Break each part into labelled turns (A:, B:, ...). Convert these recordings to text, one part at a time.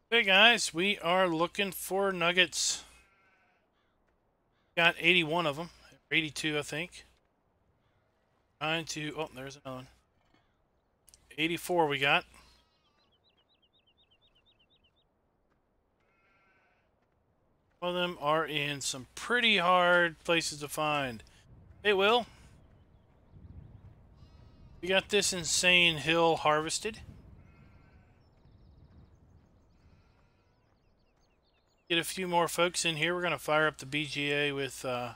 A: Hey guys, we are looking for nuggets. Got 81 of them, 82 I think. Trying to, oh, there's another one. 84 we got. All of them are in some pretty hard places to find. Hey Will, we got this insane hill harvested. Get a few more folks in here. We're going to fire up the BGA with the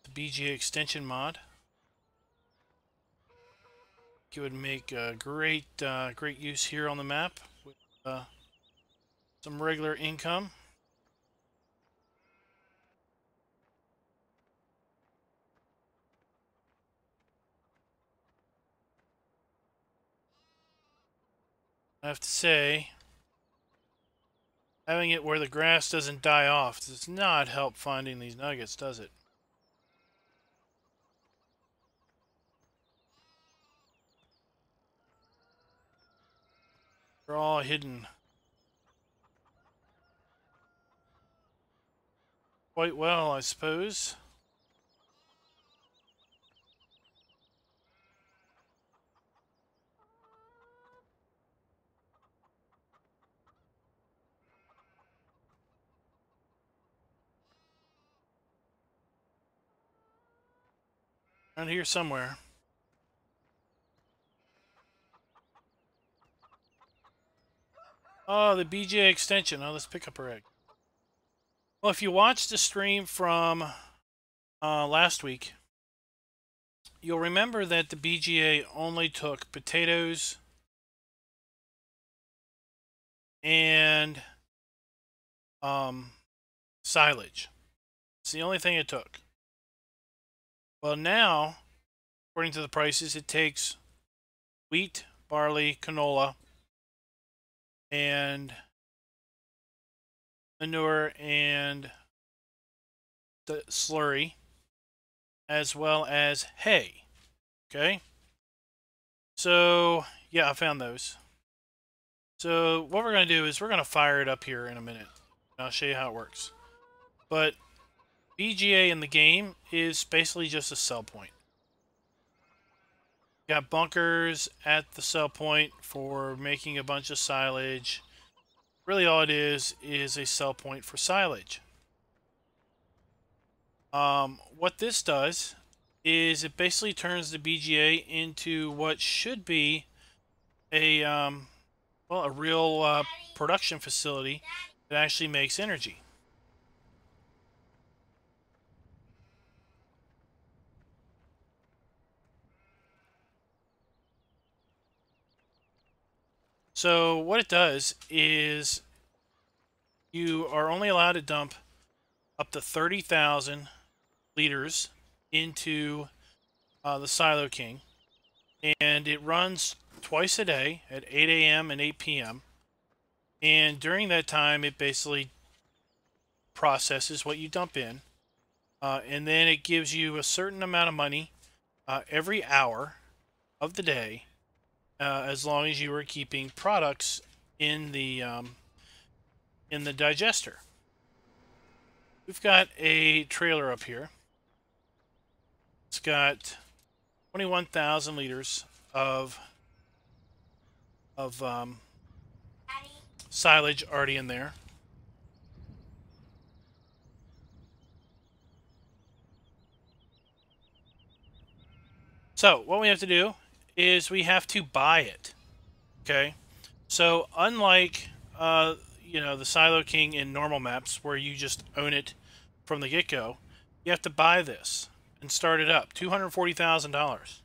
A: BGA extension mod. It would make great use here on the map with some regular income. I have to say, having it where the grass doesn't die off does not help finding these nuggets, does it? They're all hidden quite well, I suppose. Around here somewhere. Oh, the BJ extension. Oh, let's pick up our egg. Well, if you watched the stream from last week, you'll remember that the BGA only took potatoes and silage. It's the only thing it took. Well, now, according to the prices, it takes wheat, barley, canola, and manure and the slurry, as well as hay. Okay, so yeah, I found those. So what we're going to do is we're going to fire it up here in a minute. I'll show you how it works. But BGA in the game is basically just a sell point. You got bunkers at the sell point for making a bunch of silage. Really all it is a sell point for silage. What this does is it basically turns the BGA into what should be a well, a real production facility that actually makes energy. So what it does is you are only allowed to dump up to 30,000 liters into the Silo King, and it runs twice a day at 8 a.m. and 8 p.m. And during that time, it basically processes what you dump in, and then it gives you a certain amount of money every hour of the day, as long as you are keeping products in the digester. We've got a trailer up here. It's got 21,000 liters of silage already in there. So what we have to do is we have to buy it. Okay, so unlike you know, the Silo King in normal maps where you just own it from the get-go, you have to buy this and start it up. $240,000.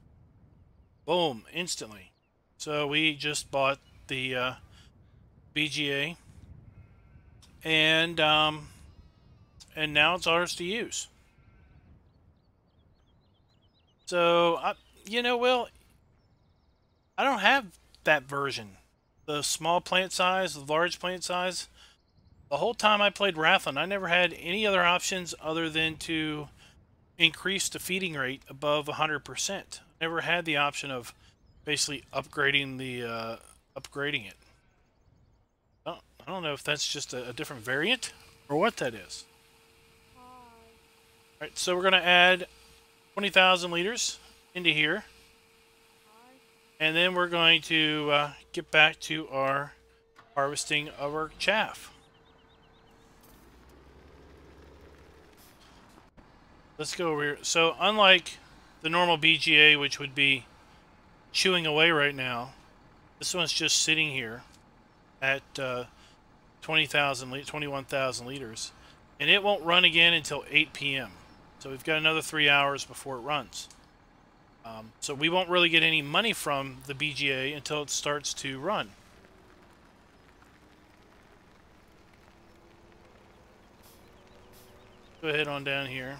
A: Boom, instantly. So we just bought the BGA, and now it's ours to use. So you know, Will, I don't have that version. The small plant size, the large plant size. The whole time I played Rathlin, I never had any other options other than to increase the feeding rate above 100%. Never had the option of basically upgrading the upgrading it. I don't don't know if that's just a different variant or what that is. Alright, so we're going to add 20,000 liters into here. And then we're going to get back to our harvesting of our chaff. Let's go over here. So unlike the normal BGA, which would be chewing away right now, this one's just sitting here at 21,000 liters. And it won't run again until 8 p.m. So we've got another 3 hours before it runs. So we won't really get any money from the BGA until it starts to run. Go ahead on down here.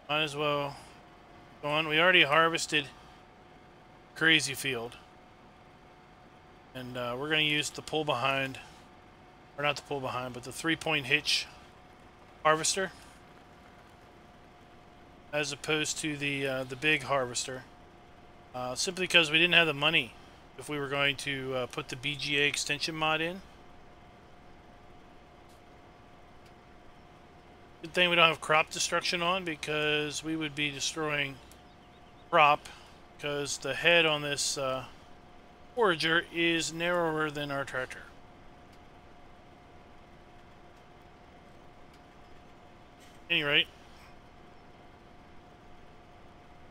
A: Might as well go on. We already harvested crazy field. And we're going to use the pull behind, or not the pull behind, but the 3-point hitch harvester, as opposed to the big harvester, simply because we didn't have the money if we were going to put the BGA extension mod in. Good thing we don't have crop destruction on, because we would be destroying crop, because the head on this forager is narrower than our tractor. At any rate,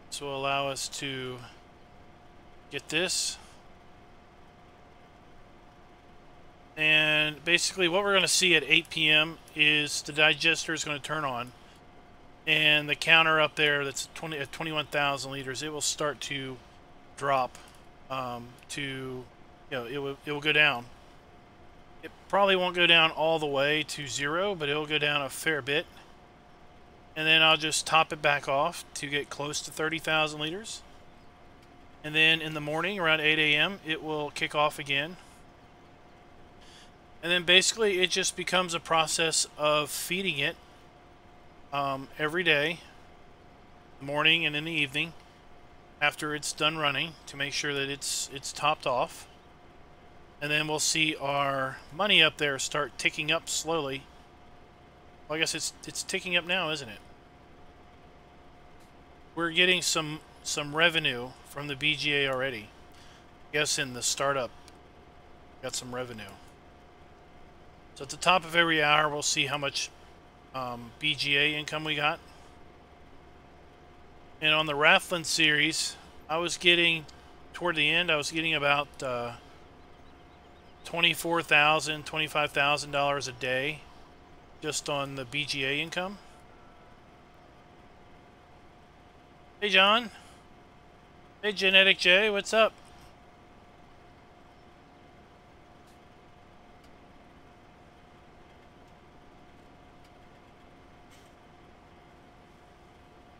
A: this will allow us to get this. And basically what we're going to see at 8 p.m. is the digester is going to turn on. And the counter up there that's at 21,000 liters, it will start to drop it will go down. It probably won't go down all the way to 0, but it'll go down a fair bit. And then I'll just top it back off to get close to 30,000 liters. And then in the morning around 8 a.m. it will kick off again. And then basically it just becomes a process of feeding it every day, in the morning and in the evening, after it's done running, to make sure that it's topped off. And then we'll see our money up there start ticking up slowly. Well, I guess it's ticking up now, isn't it? We're getting some revenue from the BGA already. I guess in the startup, got some revenue. So at the top of every hour, we'll see how much BGA income we got. And on the Rathland series, I was getting, toward the end, I was getting about $24,000, $25,000 a day just on the BGA income. Hey, John. Hey, Genetic J, what's up?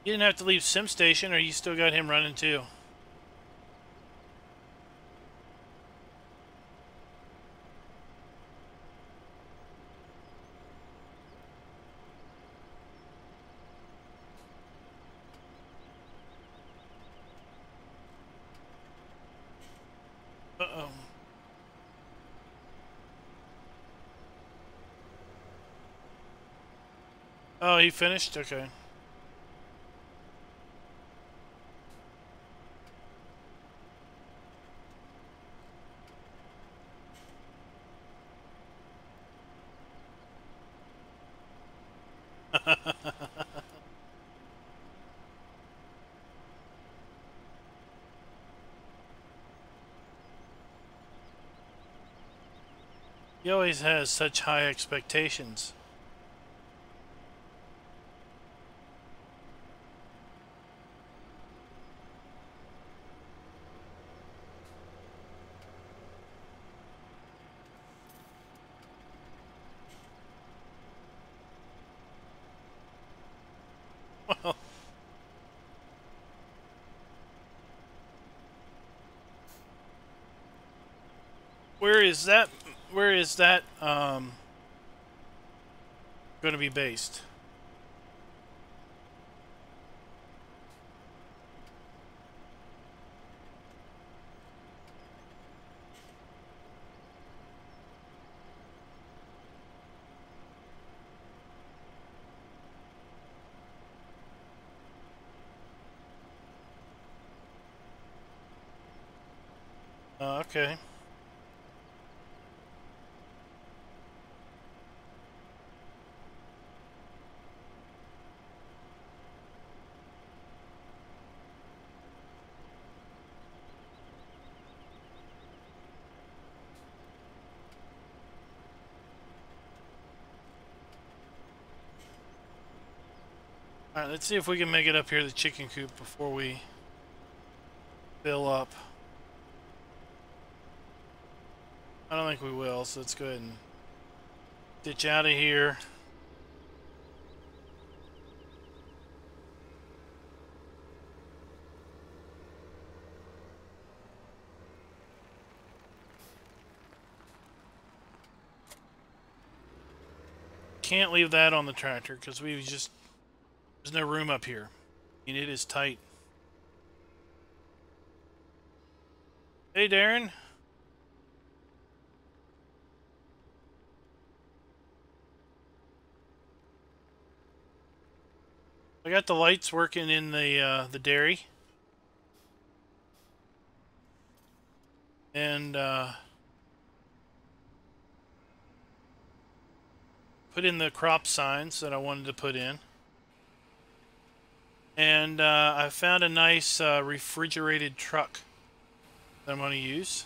A: You didn't have to leave SimStation, or you still got him running too? Uh-oh. Oh, he finished? Okay. He always has such high expectations. Well, where is that going to be based? Okay. Alright, let's see if we can make it up here to the chicken coop before we fill up. I don't think we will, so let's go ahead and ditch out of here. Can't leave that on the tractor because there's no room up here. I mean, it is tight. Hey, Darren. I got the lights working in the dairy, and put in the crop signs that I wanted to put in. And I found a nice refrigerated truck that I'm going to use.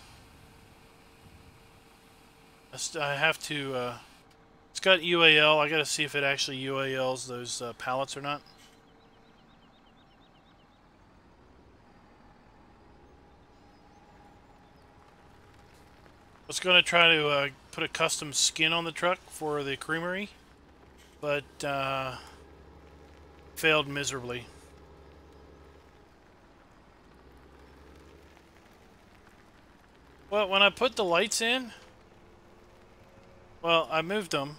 A: I have to, it's got UAL. I got to see if it actually UALs those pallets or not. I was going to try to put a custom skin on the truck for the creamery, but failed miserably. Well, when I put the lights in, well, I moved them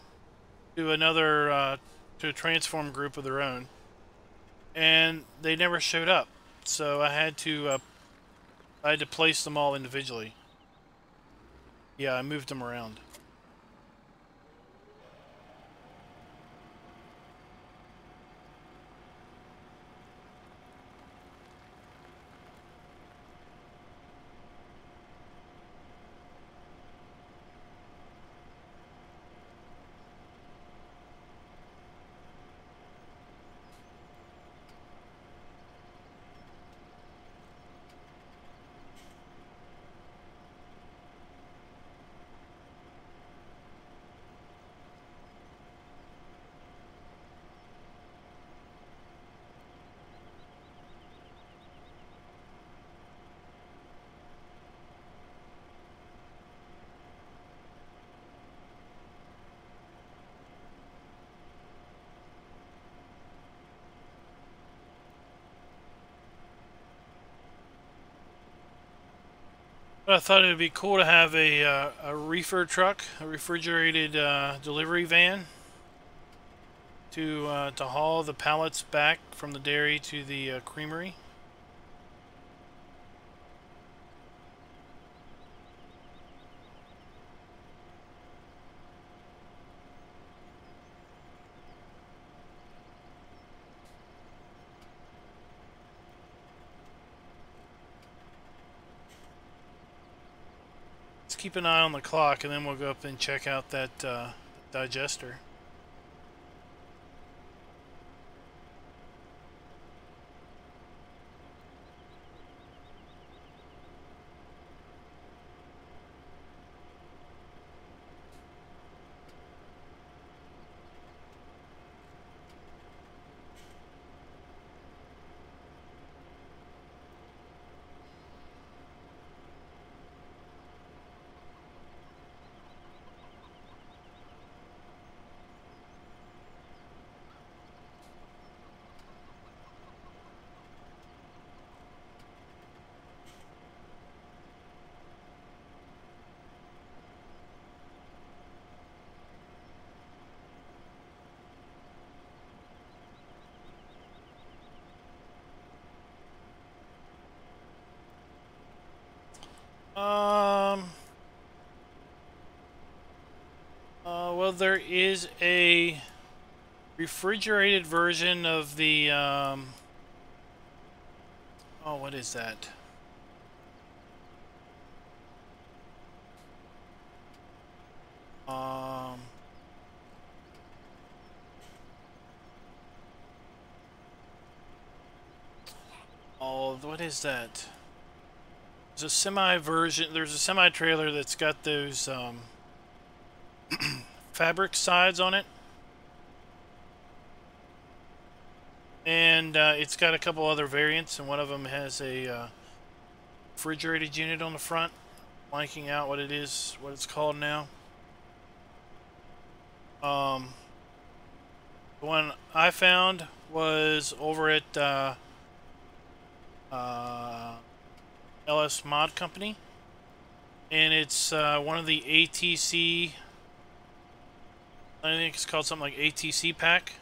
A: to another, to a transform group of their own, and they never showed up. So I had to place them all individually. Yeah, I moved them around. I thought it would be cool to have a reefer truck, a refrigerated delivery van, to haul the pallets back from the dairy to the creamery. Let's keep an eye on the clock, and then we'll go up and check out that digester. Well, there is a refrigerated version of the, oh, what is that? what is that? There's a semi version. There's a semi trailer that's got those fabric sides on it, and it's got a couple other variants, and one of them has a refrigerated unit on the front. Blanking out what it is, what it's called now. The one I found was over at LS Mod Company, and it's one of the ATC. I think it's called something like ATC pack.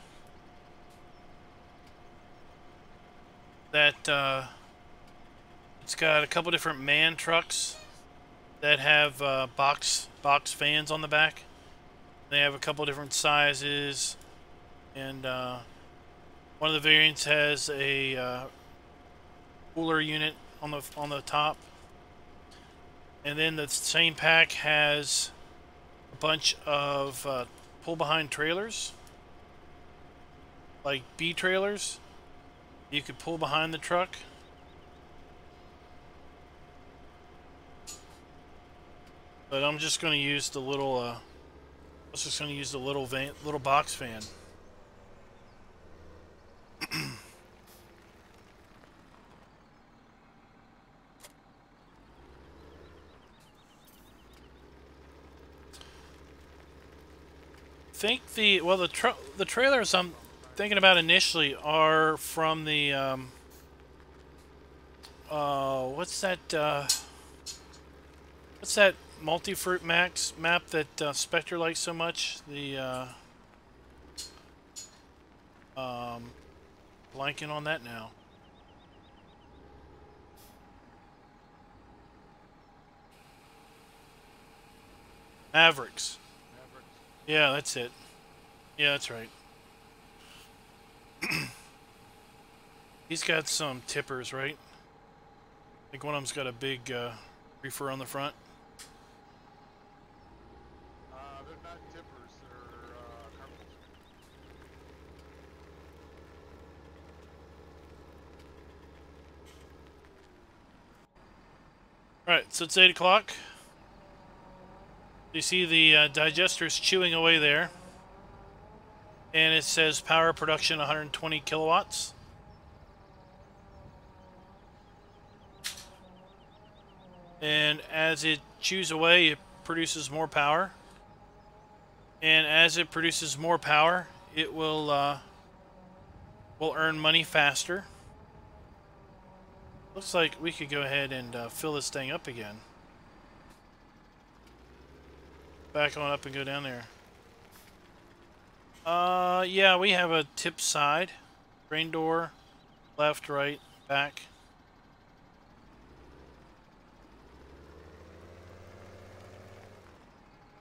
A: That it's got a couple different man trucks that have box fans on the back. They have a couple different sizes, and one of the variants has a cooler unit on the top, and then the same pack has a bunch of pull behind trailers, like B trailers. You could pull behind the truck. But I'm just going to use the little. I was just going to use the little box fan. I think the trailers I'm thinking about initially are from the what's that multi-fruit max map that Spectre likes so much? The blanking on that now. Mavericks. Yeah, that's it. Yeah, that's right. He's got some tippers, right? I think one of them's got a big reefer on the front.
B: They're not tippers, they're carpenters.
A: Alright, so it's 8 o'clock. You see the digesters chewing away there. And it says power production 120 kilowatts. And as it chews away, it produces more power. And as it produces more power, it will earn money faster. Looks like we could go ahead and fill this thing up again. Back on up and go down there. Yeah, we have a tip side. Drain door, left, right, back.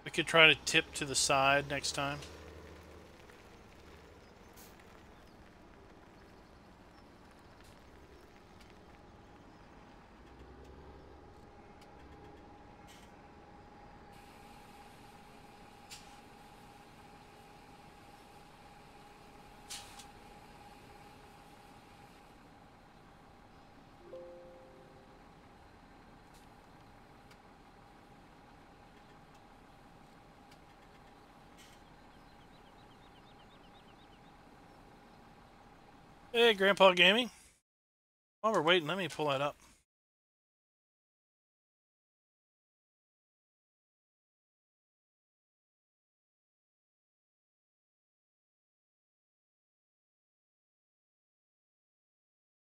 A: We could try to tip to the side next time. Hey, Grandpa Gaming. While we're waiting, let me pull that up.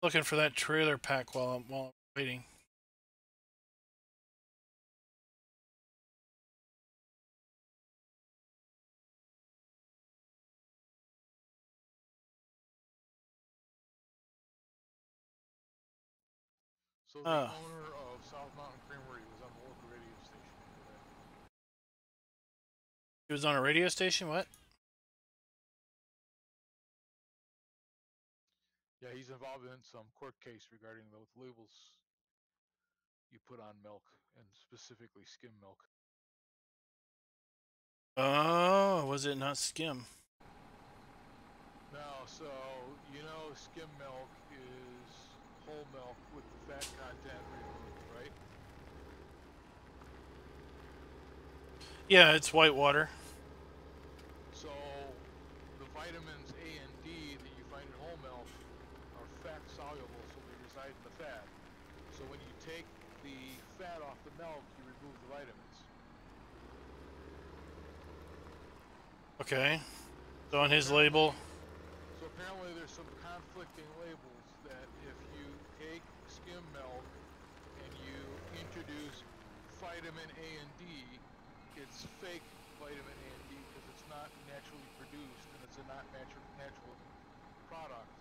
A: Looking for that trailer pack while I'm waiting.
B: So the owner of South Mountain Creamery was on the local radio station.
A: He was on a radio station? What?
B: Yeah, he's involved in some court case regarding those labels you put on milk, and specifically skim milk.
A: Oh, was it not skim?
B: No, so you know skim milk is whole milk with the fat content removed, right?
A: Yeah, it's white water.
B: So the vitamins A and D that you find in whole milk are fat soluble, so they reside in the fat. So when you take the fat off the milk, you remove the vitamins.
A: Okay. So
B: So
A: on his label.
B: apparently there's some conflicting labels that if you take skim milk and you introduce vitamin A and D, it's fake vitamin A and D because it's not naturally produced and it's a not natural product.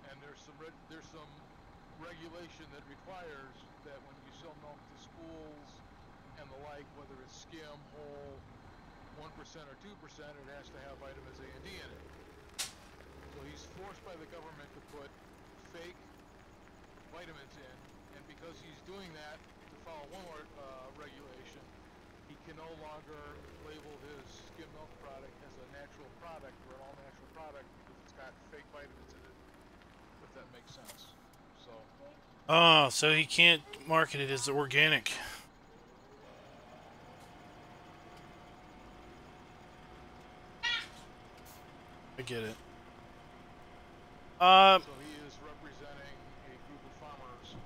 B: And there's some regulation that requires that when you sell milk to schools and the like, whether it's skim, whole, 1% or 2%, it has to have vitamins A and D in it. So he's forced by the government to put fake vitamins in, and because he's doing that to follow one more regulation, he can no longer label his skim milk product as a natural product or an all-natural product because it's got fake vitamins in it, if that makes sense. So
A: Oh, so he can't market it as organic. I get it.
B: so he is representing a group of farmers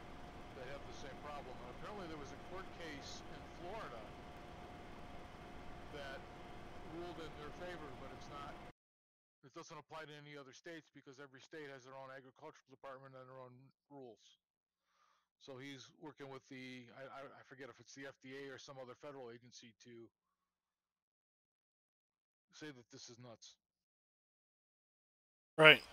B: that have the same problem. And apparently there was a court case in Florida that ruled in their favor, but it doesn't apply to any other states because every state has their own agricultural department and their own rules. So he's working with I forget if it's the FDA or some other federal agency to say that this is nuts.
A: Right.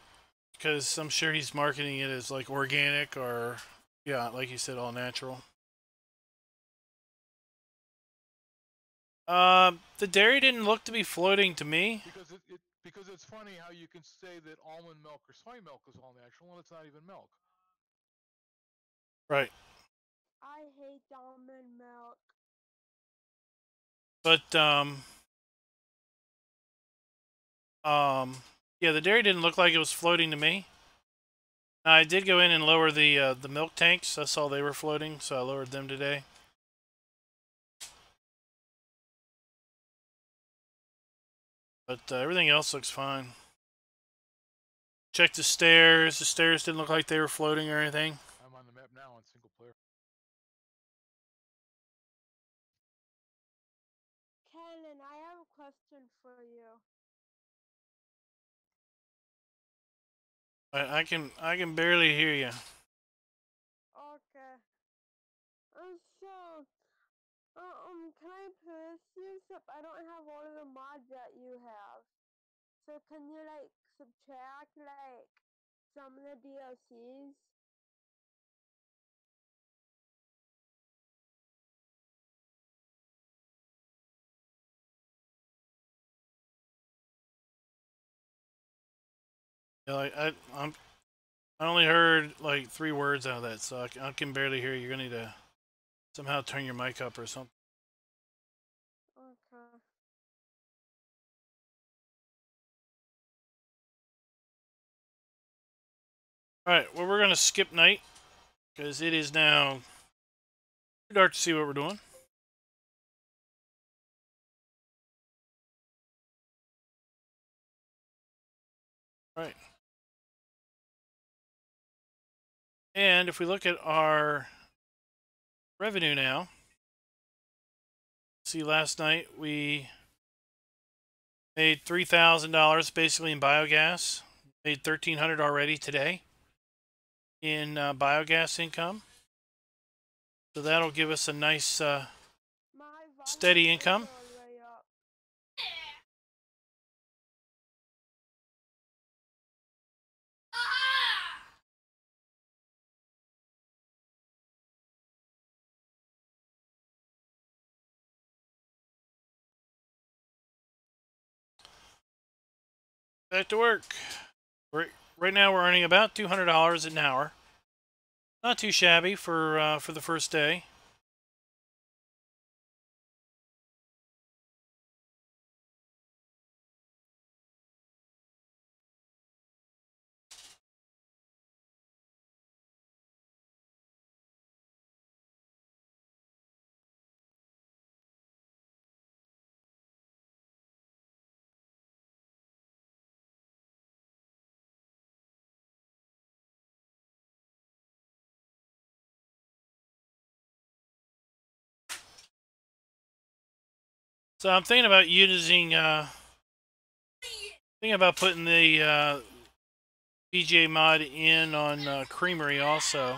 A: Because I'm sure he's marketing it as like organic or, yeah, like you said, all natural. The dairy didn't look to be floating to me.
B: Because it's funny how you can say that almond milk or soy milk is all natural and it's not even milk.
A: Right.
C: I hate almond milk.
A: But yeah, the dairy didn't look like it was floating to me. Now, I did go in and lower the milk tanks. I saw they were floating, so I lowered them today. But everything else looks fine. Check the stairs. The stairs didn't look like they were floating or anything.
B: I'm on the map now on single player.
C: Kellen, I have a question for you.
A: I can barely hear you.
C: Okay. So, can I pursue stuff? I don't have all of the mods that you have. So can you like subtract like some of the DLCs?
A: Yeah, like I only heard like 3 words out of that, so I can barely hear you. You're gonna need to somehow turn your mic up or something.
C: Okay.
A: Alright, well, we're gonna skip night because it is now too dark to see what we're doing. Right. And if we look at our revenue now, see, last night we made $3,000 basically in biogas. Made $1,300 already today in biogas income. So that'll give us a nice steady income. Back to work. Right now we're earning about $200 an hour. Not too shabby for the first day. So I'm thinking about using, thinking about putting the BGA mod in on Creamery also.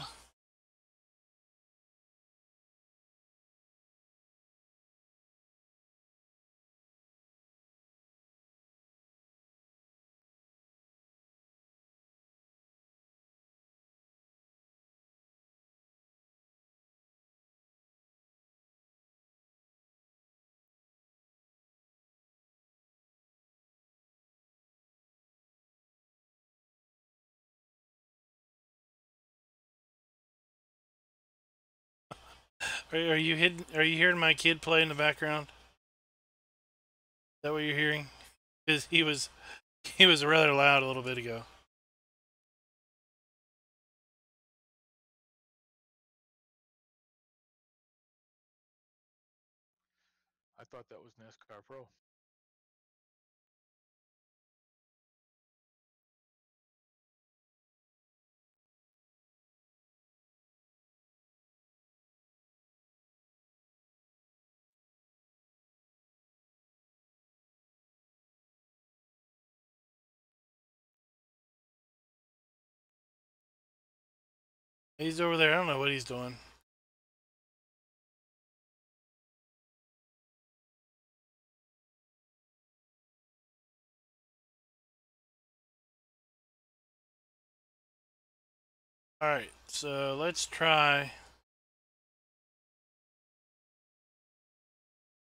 A: Are you hidden? Are you hearing my kid play in the background? Is that what you're hearing? Because he was rather loud a little bit ago.
B: I thought that was NASCAR Pro.
A: He's over there. I don't know what he's doing. All right, so let's try.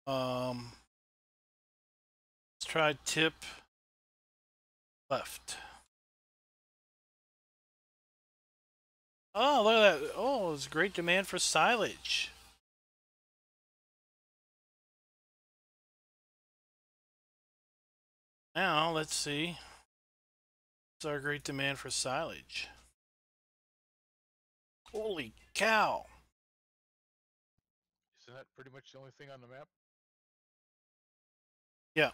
A: Let's try tip left. Oh, look at that. Oh, there's great demand for silage. Now, let's see. What's our great demand for silage? Holy cow.
B: Isn't that pretty much the only thing on the map?
A: Yeah.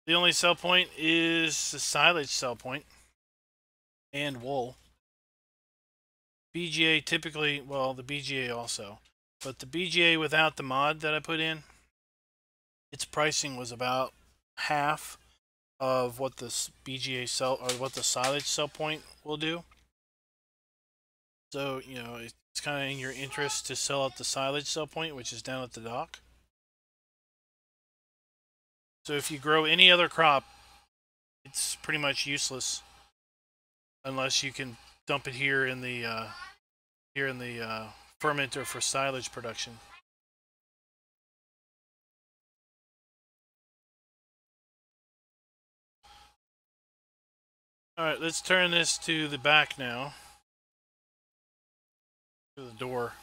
A: The only sell point is the silage sell point and wool. BGA typically, well, the BGA also, but the BGA without the mod that I put in, its pricing was about half of what this BGA sell or what the silage sell point will do. So, you know, it's kind of in your interest to sell at the silage sell point, which is down at the dock. So if you grow any other crop, it's pretty much useless unless you can dump it here in the fermenter for silage production. All right, let's turn this to the back now. To the door.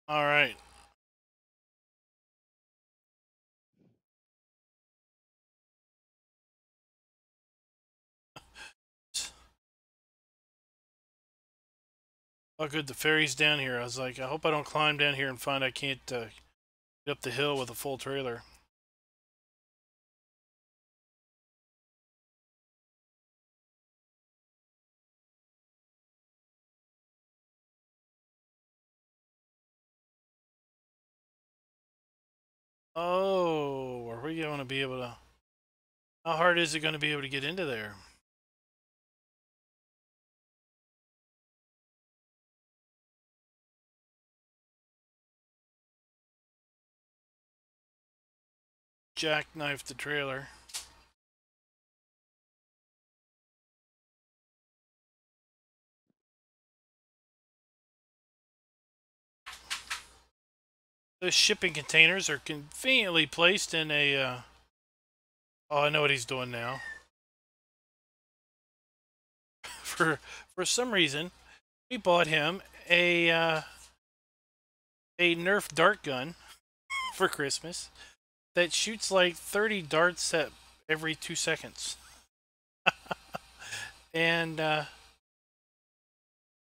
A: All right. Oh, good. The ferry's down here. I was like, I hope I don't climb down here and find I can't get up the hill with a full trailer. Oh, are we going to be able to? How hard is it going to be able to get into there? Jackknife the trailer. Those shipping containers are conveniently placed in a. Oh, I know what he's doing now. for some reason, we bought him a Nerf dart gun for Christmas that shoots like 30 darts at every 2 seconds, and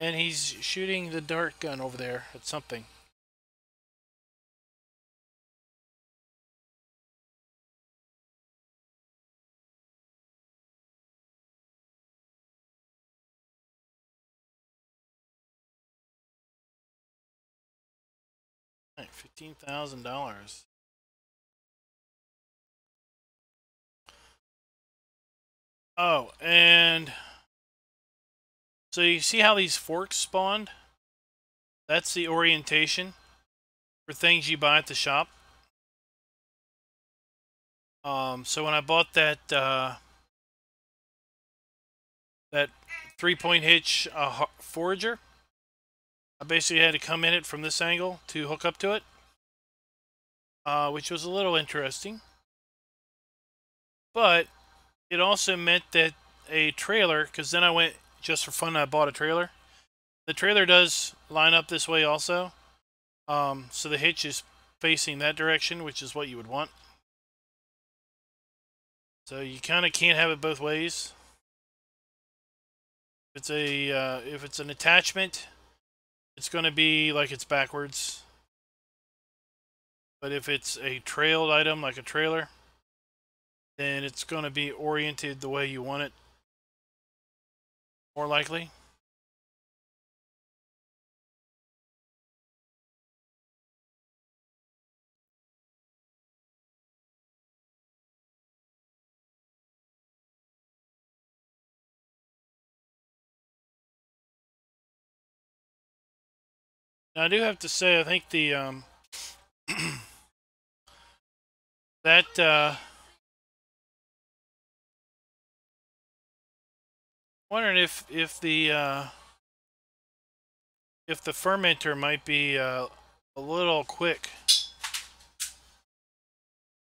A: he's shooting the dart gun over there at something. Right, $15,000. Oh, and so you see how these forks spawned? That's the orientation for things you buy at the shop. So when I bought that that 3-point hitch forager, I basically had to come in it from this angle to hook up to it, which was a little interesting. But it also meant that a trailer, because then I went just for fun, I bought a trailer. The trailer does line up this way also. So the hitch is facing that direction, which is what you would want. So you kind of can't have it both ways. If it's an attachment, it's going to be like it's backwards. But if it's a trailed item like a trailer, then it's going to be oriented the way you want it, more likely. Now I do have to say, I think the that wondering if the fermenter might be a little quick,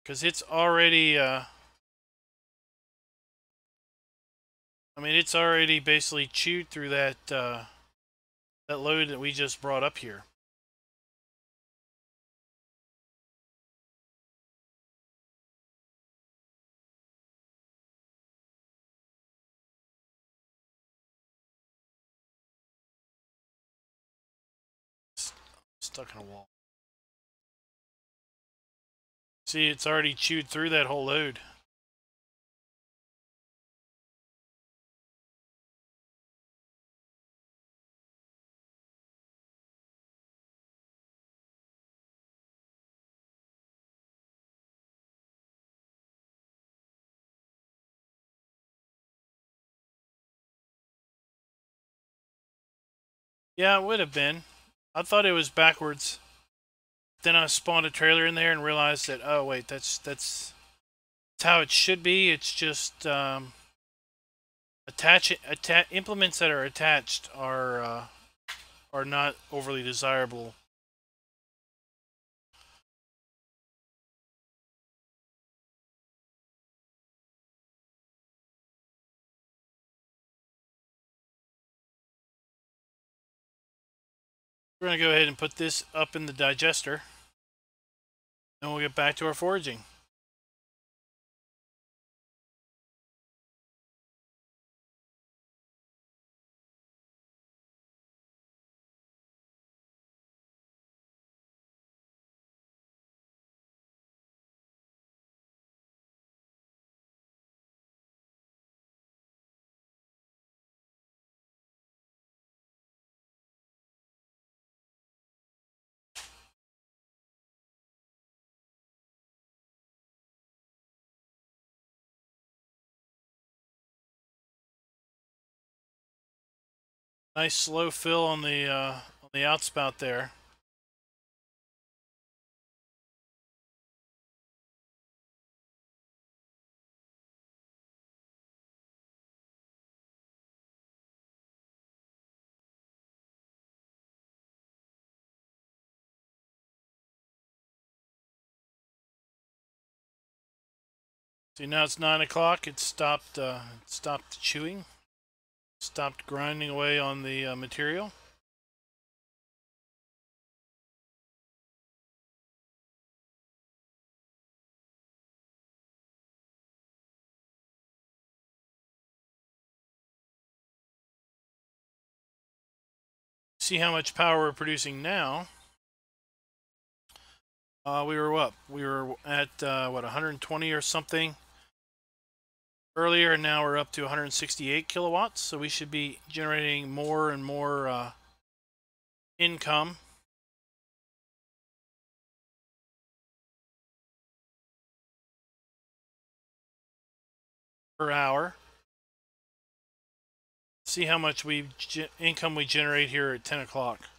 A: because it's already I mean, it's already basically chewed through that that load that we just brought up here. Stuck in a wall. See, it's already chewed through that whole load. Yeah, it would have been. I thought it was backwards. Then I spawned a trailer in there and realized that, oh wait, that's how it should be. It's just implements that are attached are not overly desirable. We're gonna go ahead and put this up in the digester, and we'll get back to our foraging. Nice slow fill on the outspout there. See, now it's 9 o'clock. It stopped chewing. stopped grinding away on the material. See how much power we're producing now. We were up. We were at what 120 or something earlier, and now we're up to 168 kilowatts. So we should be generating more and more income. Per hour. See how much income we generate here at 10 o'clock.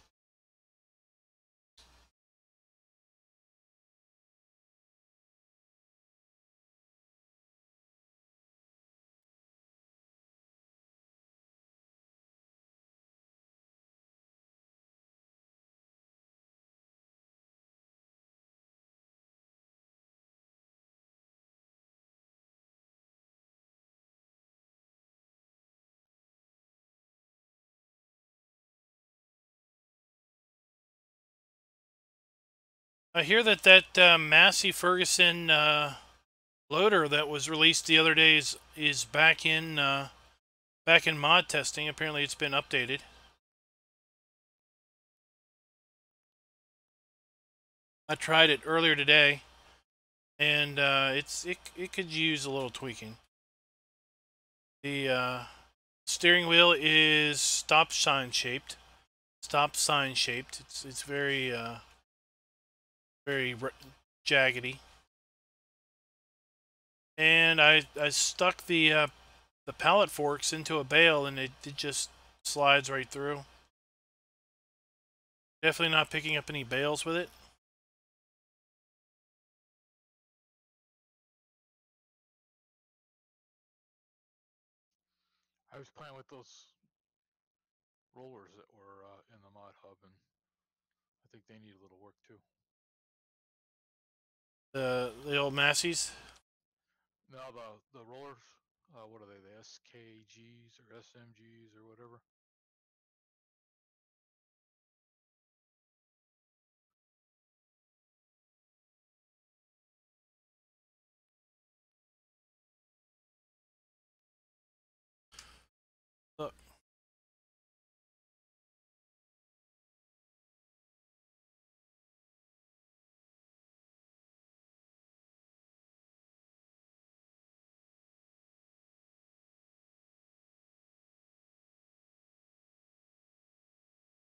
A: I hear that Massey Ferguson loader that was released the other day is back in mod testing. Apparently, it's been updated. I tried it earlier today, and it could use a little tweaking. The steering wheel is stop sign shaped. It's very very jaggedy. And I stuck the pallet forks into a bale, and it just slides right through. Definitely not picking up any bales with it.
B: I was playing with those rollers that were in the mod hub, and I think they need a little work too.
A: The old Massey's.
B: Now the rollers, what are they? The SKGs or SMGs or whatever.
A: Look.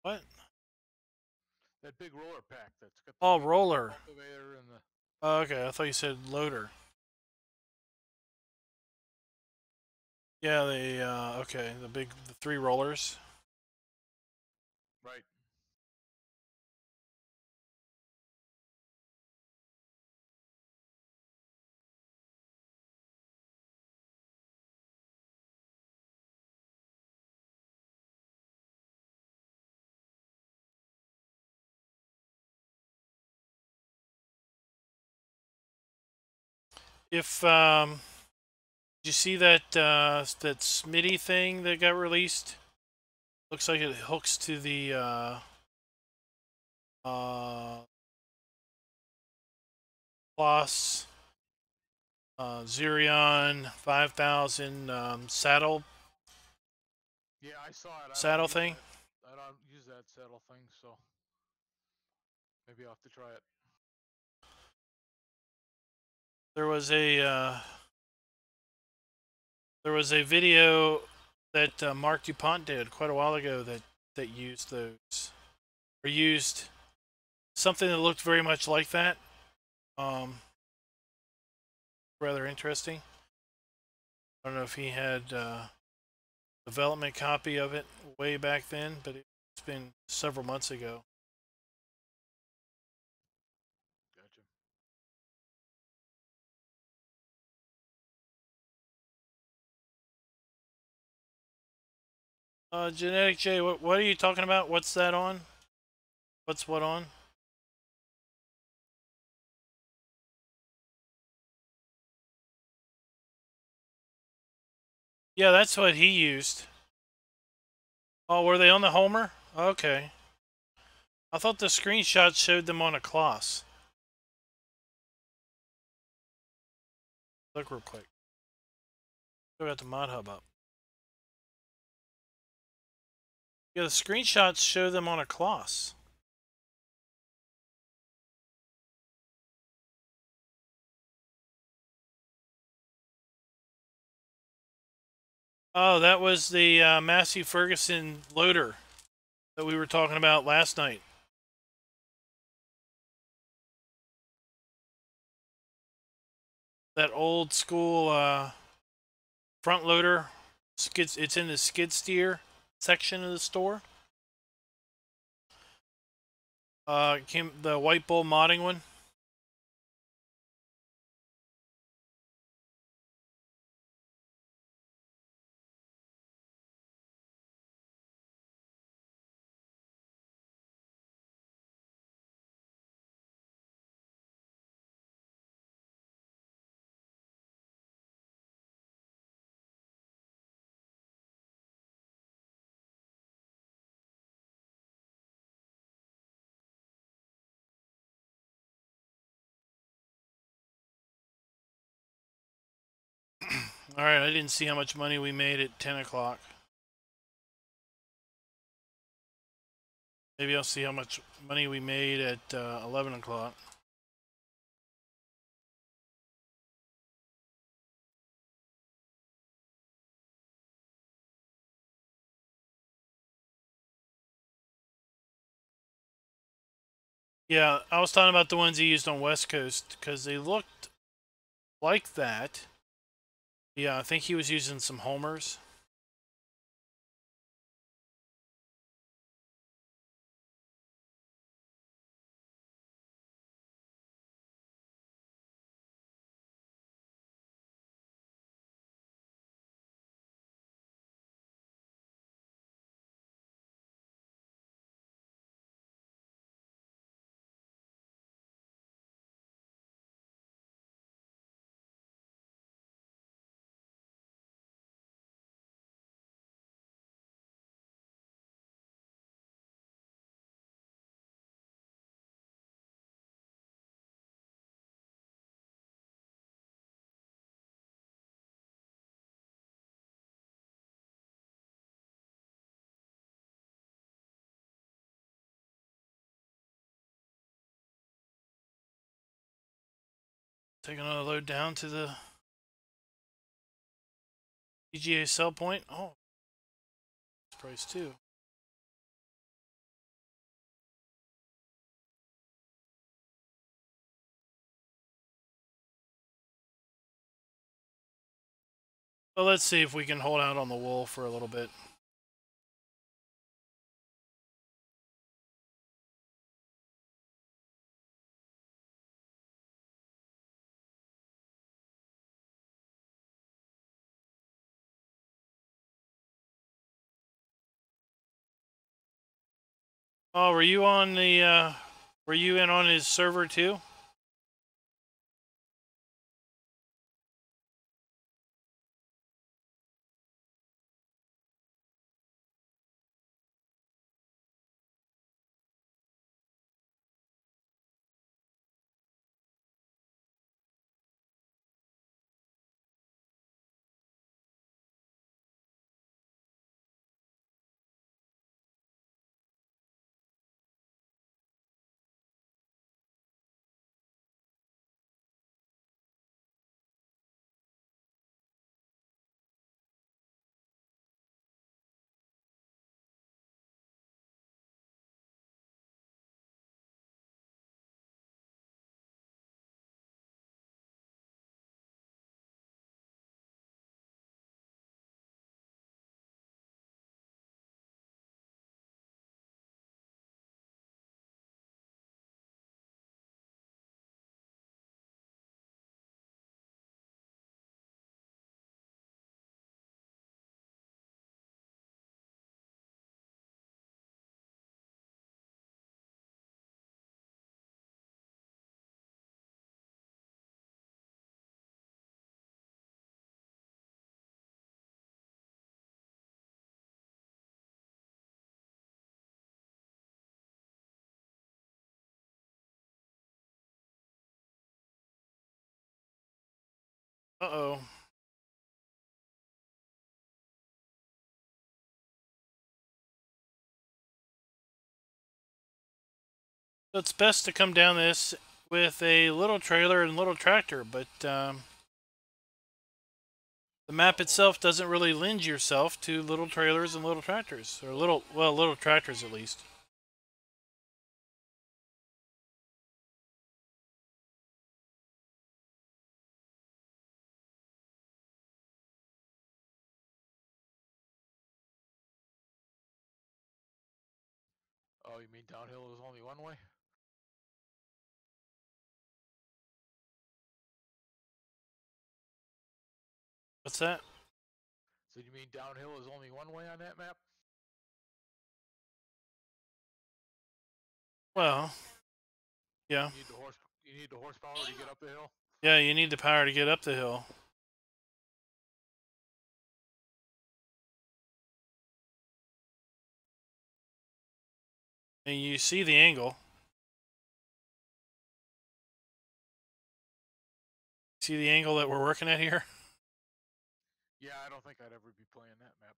A: What?
B: That big roller pack that's got
A: Oh,
B: the
A: roller.
B: cultivator and the.
A: Oh, okay, I thought you said loader. Yeah, okay, the 3 rollers.
B: Right.
A: If did you see that that Smitty thing that got released? Looks like it hooks to the Plus Xerion 5000 saddle
B: Yeah, I saw it.
A: thing.
B: I don't use that saddle thing, so maybe I'll have to try it.
A: There was a video that Mark DuPont did quite a while ago that used those, or used something that looked very much like that. Rather interesting. I don't know if he had development copy of it way back then, but it's been several months ago. Gotcha. Genetic J, what are you talking about? What's that on? What's what on? Yeah, that's what he used. Oh, were they on the Homer? Okay. I thought the screenshot showed them on a Kloss. Look real quick. Still got the mod hub up. Yeah, the screenshots show them on a Kloss. Oh, that was the Massey Ferguson loader that we were talking about last night. That old school front loader. It's in the skid steer section of the store. Came the White Bull modding one. All right, I didn't see how much money we made at 10 o'clock. Maybe I'll see how much money we made at 11 o'clock. Yeah, I was talking about the ones he used on West Coast because they looked like that. Yeah, I think he was using some homers. Take another load down to the PGA sell point. Oh, it's price too. Well, let's see if we can hold out on the wool for a little bit. Oh, were you on the? Were you in on his server too? Uh-oh. So it's best to come down this with a little trailer and little tractor, but the map itself doesn't really lend yourself to little trailers and little tractors, or little tractors at least.
B: Oh, you mean downhill is only one way?
A: What's that?
B: So you mean downhill is only one way on that map?
A: Well, yeah.
B: You need the horsepower to get up the hill?
A: Yeah, you need the power to get up the hill. And you see the angle. See the angle that we're working at here?
B: Yeah, I don't think I'd ever be playing that map.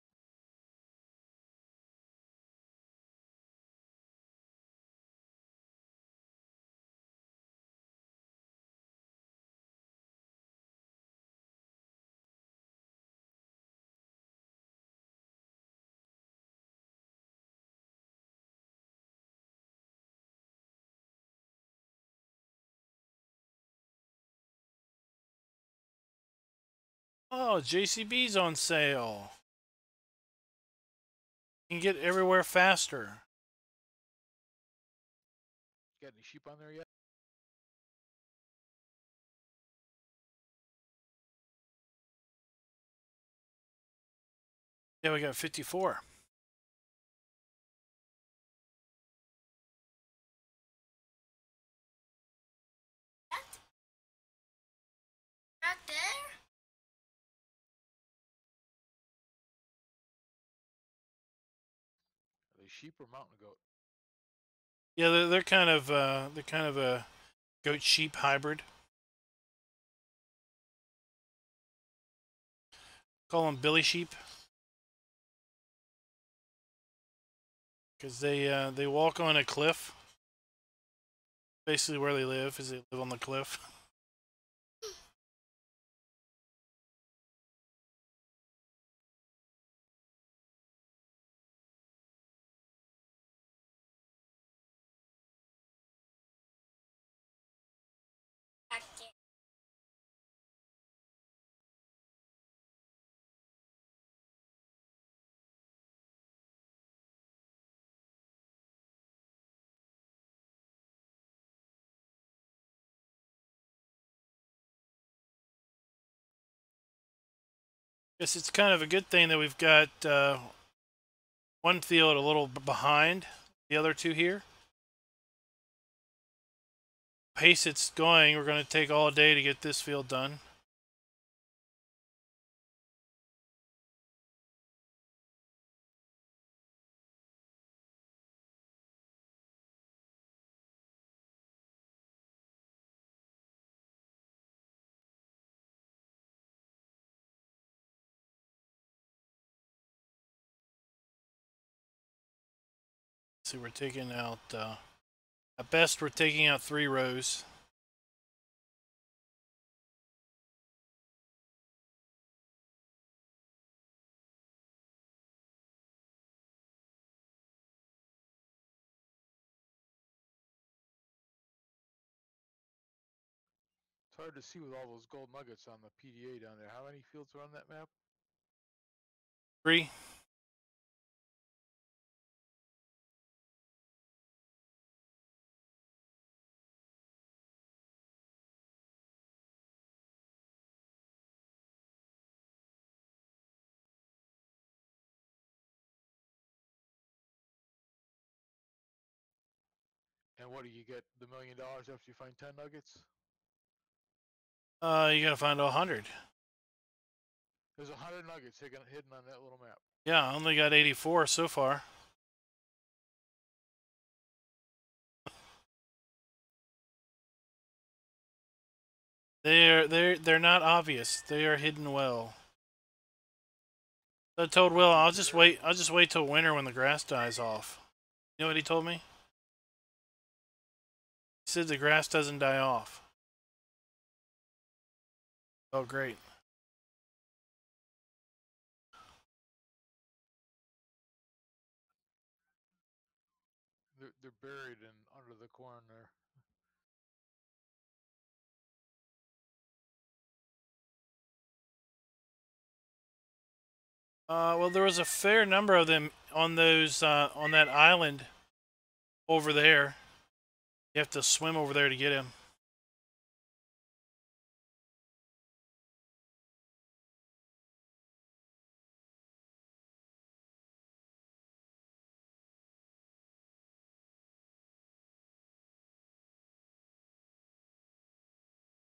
A: Oh, JCB's on sale. You can get everywhere faster.
B: Got any sheep on there yet?
A: Yeah, we got 54.
C: Right there?
B: Are they sheep or mountain goat?
A: Yeah, they're kind of a goat sheep hybrid. Call them billy sheep because they walk on a cliff. Basically, where they live is they live on the cliff. Guess it's kind of a good thing that we've got one field a little behind the other two here. Pace it's going, we're going to take all day to get this field done. See, we're taking out, at best, we're taking out 3 rows.
B: It's hard to see with all those gold nuggets on the PDA down there. How many fields are on that map?
A: 3.
B: And what do you get the $1 million after you find 10 nuggets?
A: You gotta find 100.
B: There's 100 nuggets hidden on that little map.
A: Yeah, I only got 84 so far. They're not obvious. They are hidden well. So I told Will I'll just wait. I'll just wait till winter when the grass dies off. You know what he told me? He said the grass doesn't die off. Oh, great.
B: They're buried in under the corn there.
A: Well, there was a fair number of them on those on that island over there. You have to swim over there to get him.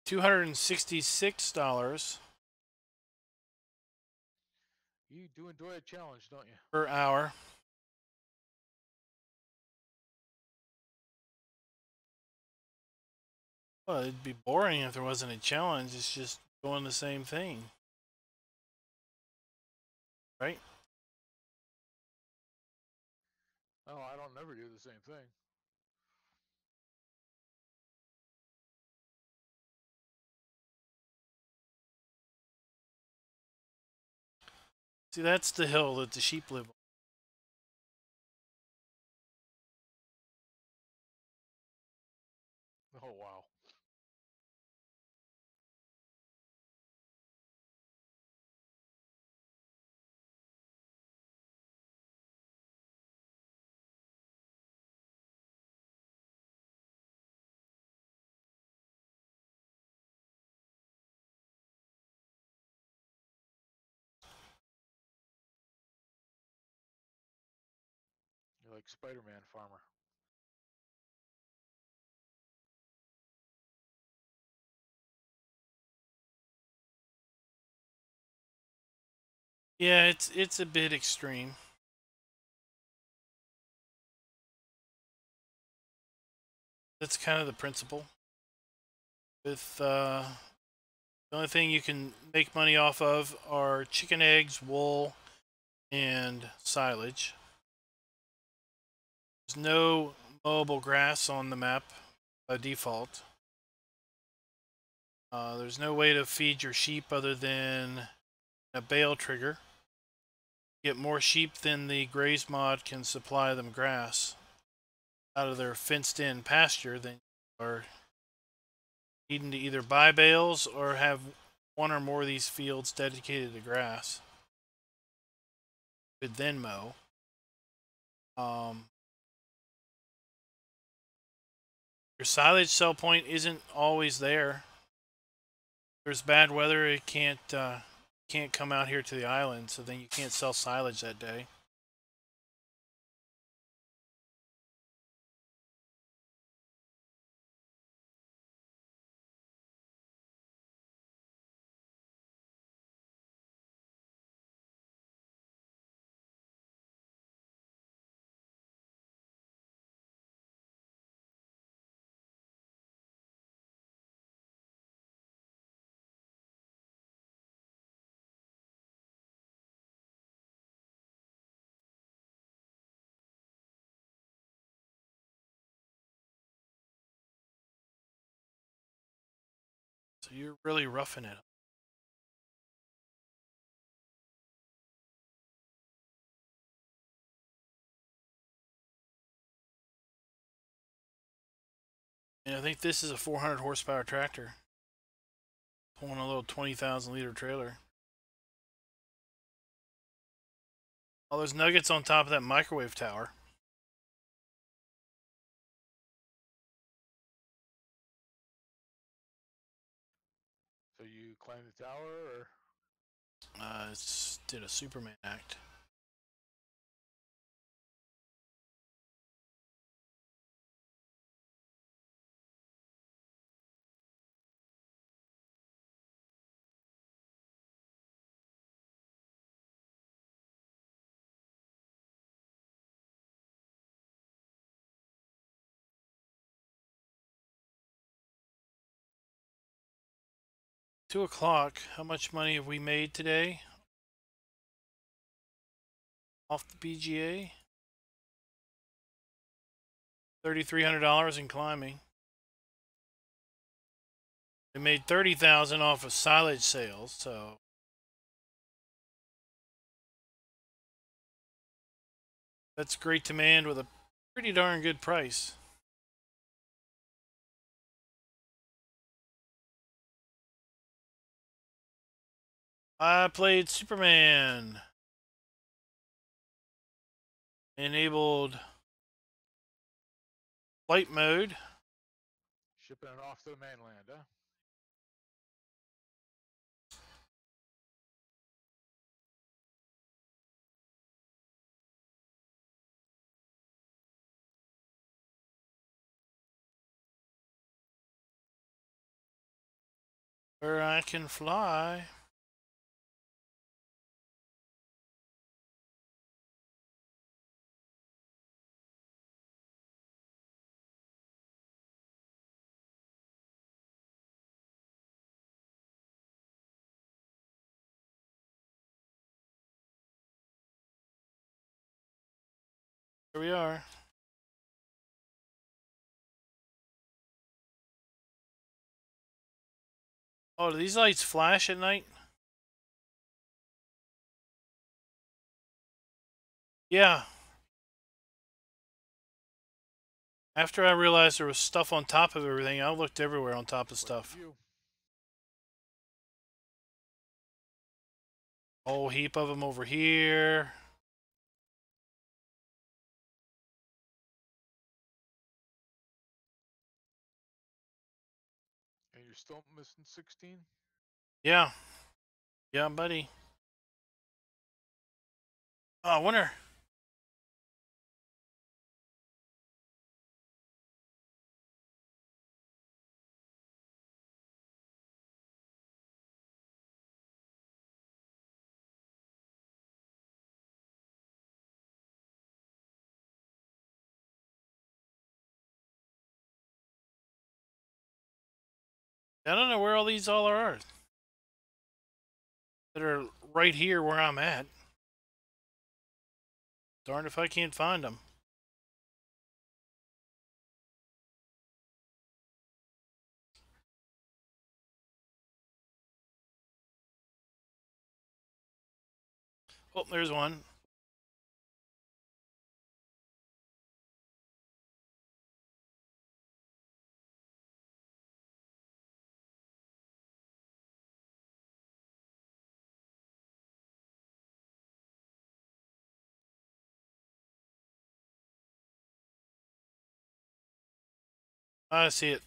A: $266
B: You do enjoy a challenge, don't you?
A: per hour. Well, it'd be boring if there wasn't a challenge. It's just doing the same thing, right?
B: Oh, I don't never do the same thing.
A: See, that's the hill that the sheep live on.
B: Oh wow. You're like Spider-Man farmer.
A: Yeah, it's a bit extreme. That's kind of the principle. With the only thing you can make money off of are chicken eggs, wool, and silage. There's no mowable grass on the map by default. There's no way to feed your sheep other than a bale trigger. Get more sheep than the graze mod can supply them grass out of their fenced-in pasture, then you are needing to either buy bales or have one or more of these fields dedicated to grass. You could then mow. Your silage sell point isn't always there. There's bad weather; it can't come out here to the island, so then you can't sell silage that day. So you're really roughing it. And I think this is a 400 horsepower tractor pulling a little 20,000 liter trailer. All those nuggets on top of that microwave tower.
B: So you climb the tower, or
A: Did a Superman act. 2 o'clock. How much money have we made today? Off the BGA? $3,300 in climbing. We made $30,000 off of silage sales, so that's great demand with a pretty darn good price. I played Superman. Enabled flight mode.
B: Shipping it off to the mainland, huh?
A: Where I can fly. Here we are. Oh, do these lights flash at night? Yeah. After I realized there was stuff on top of everything, I looked everywhere on top of stuff. Whole heap of them over here.
B: And you're still missing 16?
A: Yeah. Yeah, buddy. Oh, winner. I don't know where all these all are. That are right here where I'm at. Darn if I can't find them. Oh, there's one. I see it.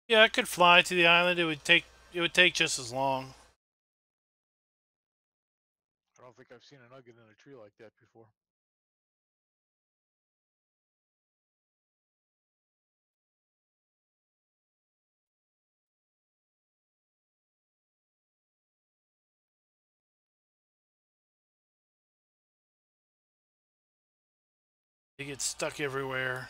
A: Yeah, I could fly to the island. It would take just as long.
B: I don't think I've seen a nugget in a tree like that before.
A: They get stuck everywhere.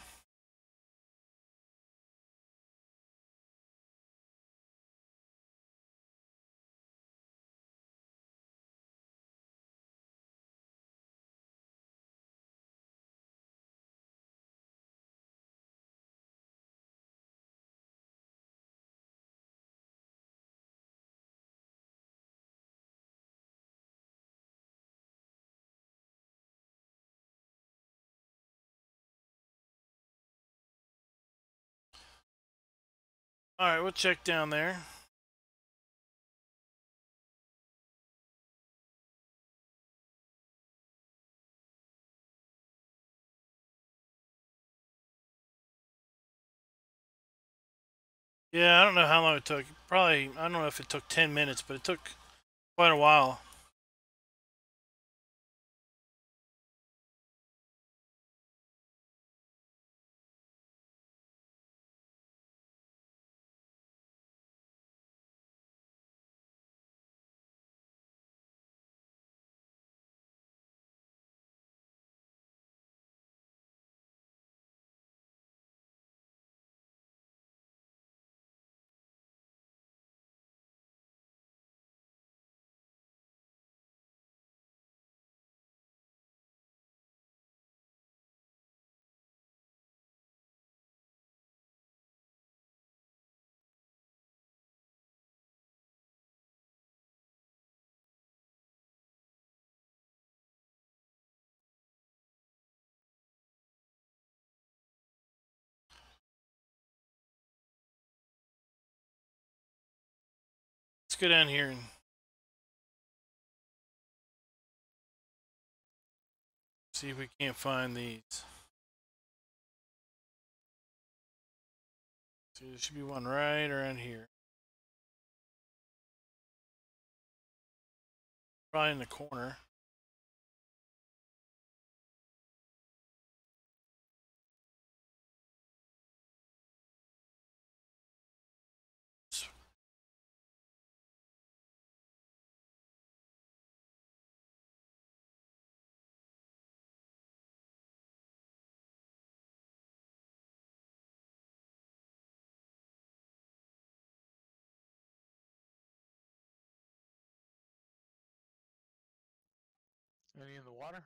A: Alright, we'll check down there. Yeah, I don't know how long it took. Probably, I don't know if it took 10 minutes, but it took quite a while. go down here and see if we can't find these. So there should be one right around here. Probably in the corner.
B: Any in the water?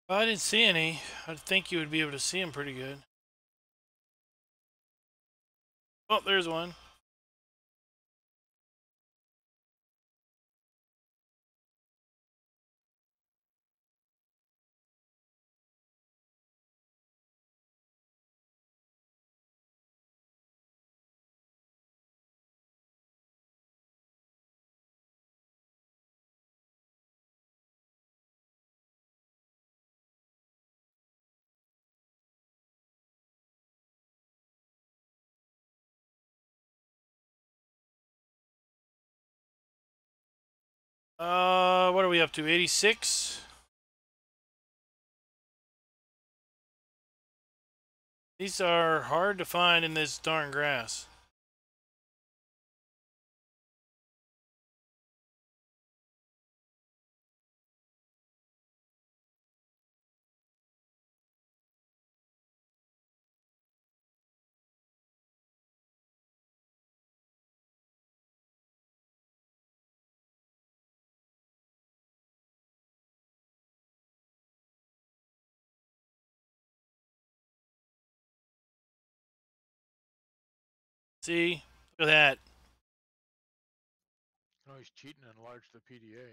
A: Well, I didn't see any. I think you would be able to see them pretty good. Oh, there's one. What are we up to? 86? These are hard to find in this darn grass. See? Look at that.
B: You know, he's cheating and enlarge the PDA.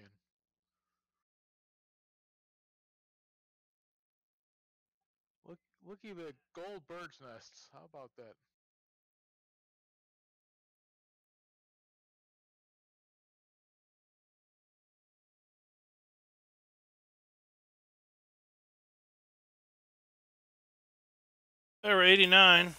B: And looky the gold bird's nests. How about that?
A: There were 89.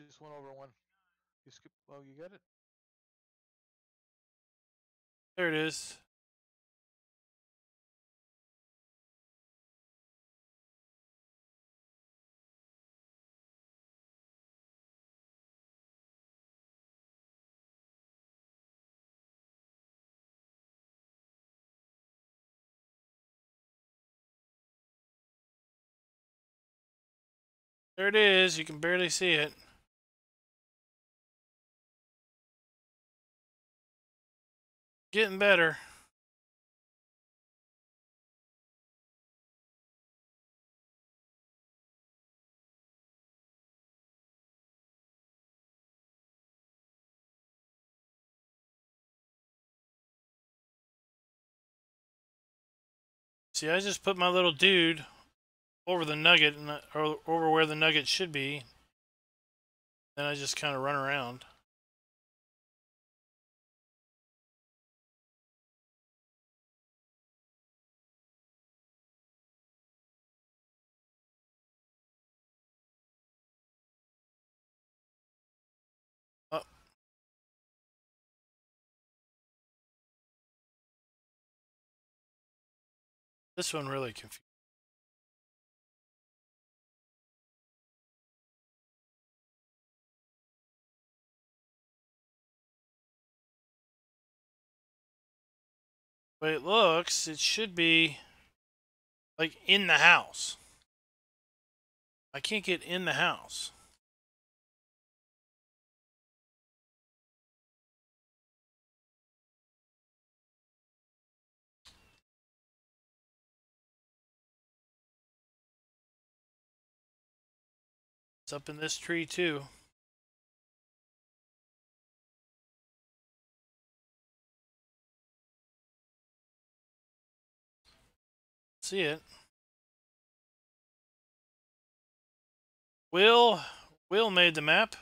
B: Just went over one. You skip. Oh, you get it?
A: There it is. There it is. You can barely see it. Getting better. See, I just put my little dude over the nugget, or over where the nugget should be. Then I just kind of run around. Oh, this one really confused. But it looks, it should be like in the house. I can't get in the house. It's up in this tree too. see it. Will made the map.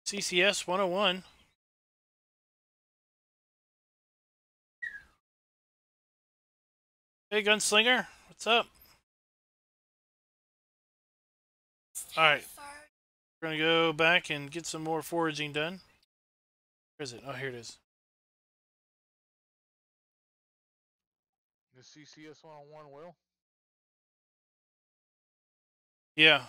A: CCS 101. Hey, Gunslinger. What's up? Alright. We're going to go back and get some more foraging done. Where is it? Oh, here it is.
B: The CCS 101 will?
A: Yeah.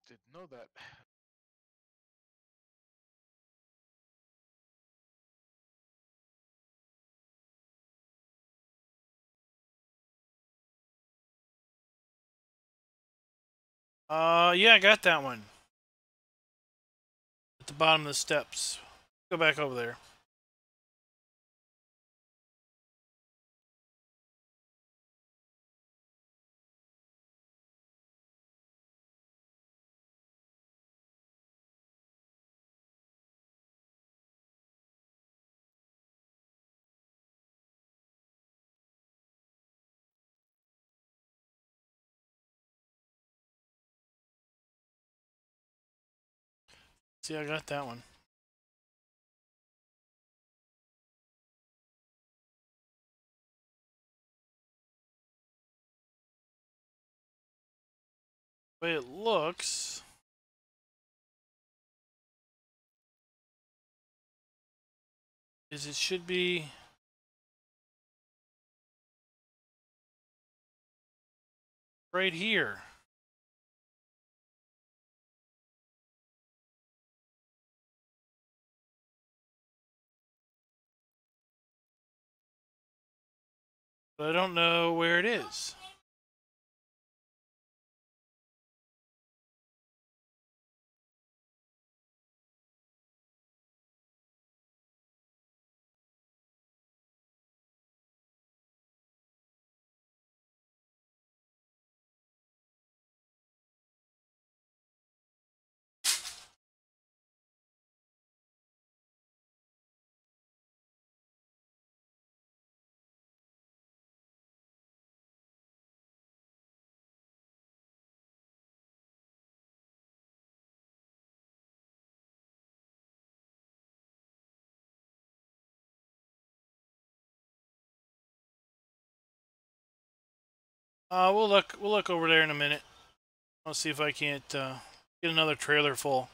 B: Didn't know that.
A: Yeah, I got that one. At the bottom of the steps. Go back over there. See, I got that one. The way it looks... is it should be... right here. But I don't know where it is. We'll look over there in a minute. I'll see if I can't get another trailer full.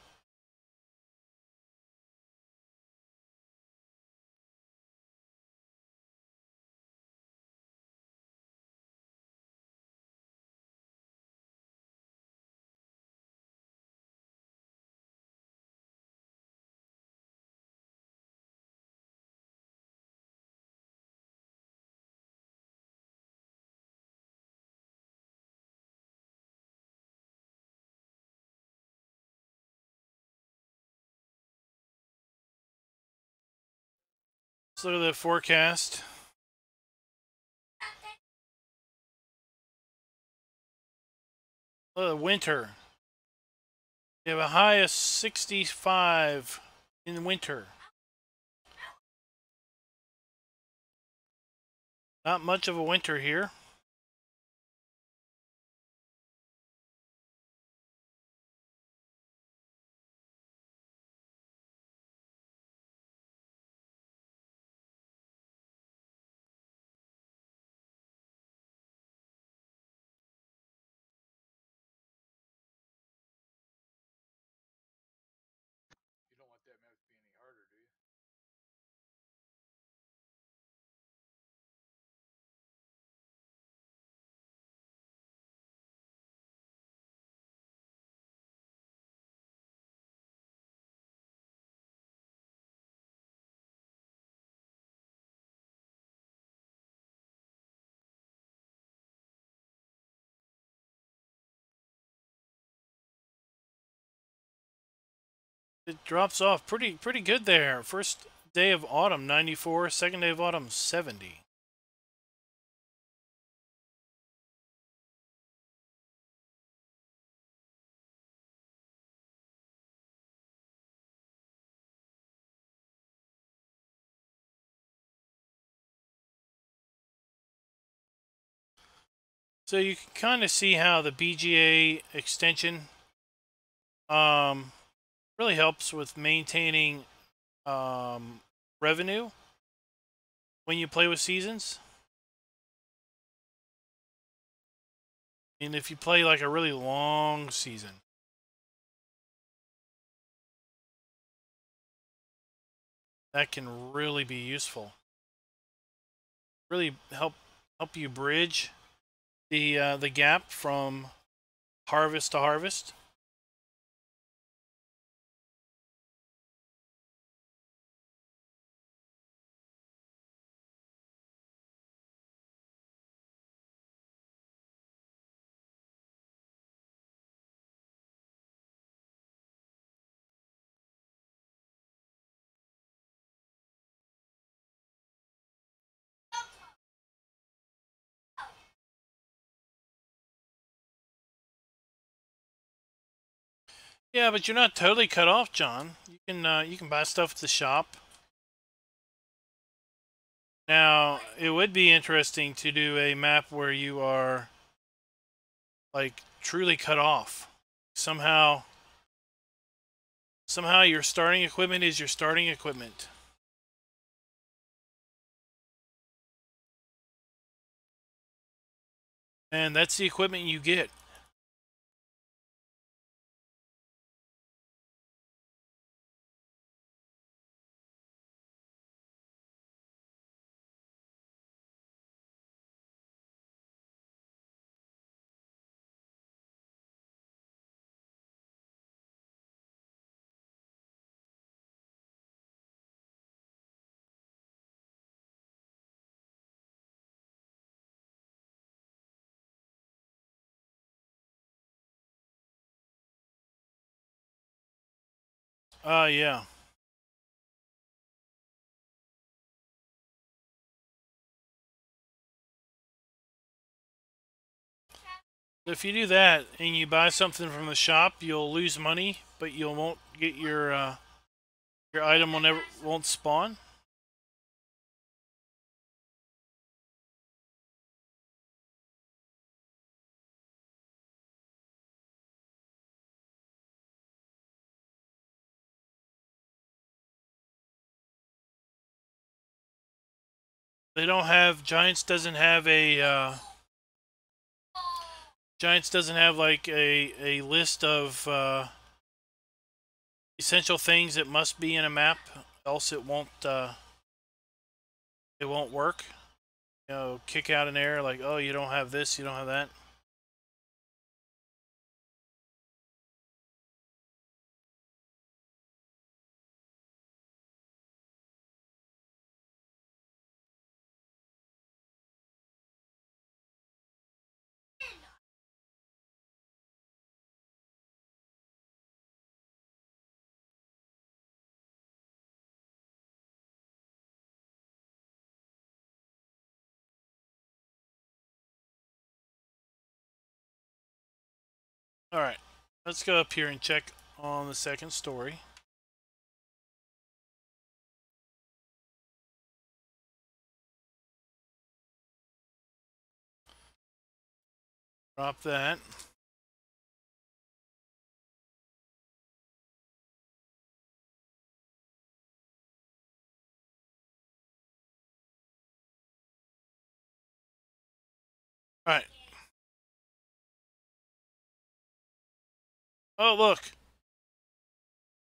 A: Let's look at the forecast. Look at the winter. We have a high of 65 in winter. Not much of a winter here.
B: You don't want that map to be any harder, do you?
A: It drops off pretty good there. First day of autumn 94, second day of autumn 70. So you can kind of see how the BGA extension really helps with maintaining revenue when you play with seasons. And if you play like a really long season, that can really be useful. Really help you bridge the gap from harvest to harvest. Yeah, but you're not totally cut off, John. You can buy stuff at the shop. Now, it would be interesting to do a map where you are like truly cut off. Somehow your starting equipment is your starting equipment. And that's the equipment you get. Yeah. If you do that and you buy something from the shop, you'll lose money, but you won't get your item won't spawn. They don't have Giants doesn't have a Giants doesn't have like a list of essential things that must be in a map, else it won't work. You know, kick out an error like, oh, you don't have this, you don't have that. All right, let's go up here and check on the second story. Drop that. All right. Oh, look.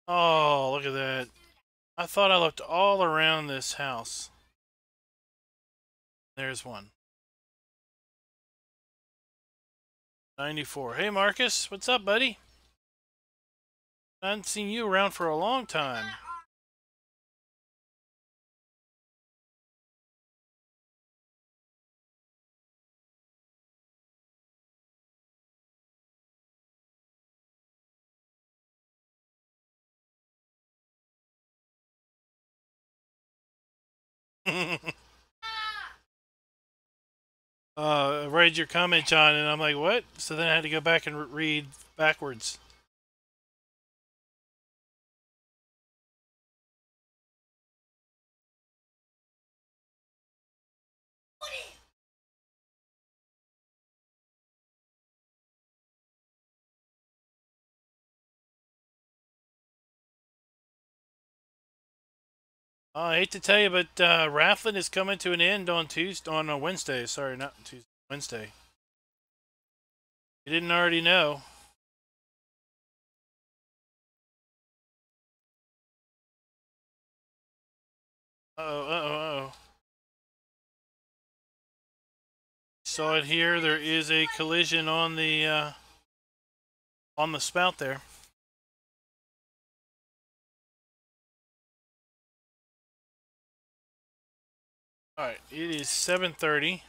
A: Oh, look at that. I thought I looked all around this house. There's one. 94. Hey, Marcus. What's up, buddy? I haven't seen you around for a long time. I read your comment, John, and I'm like, what? So then I had to go back and read backwards. I hate to tell you, but Rafflin is coming to an end on Wednesday. Sorry, not Tuesday, Wednesday. You didn't already know. Uh-oh. Saw it here. There is a collision on the spout there. All right, it is 7:30.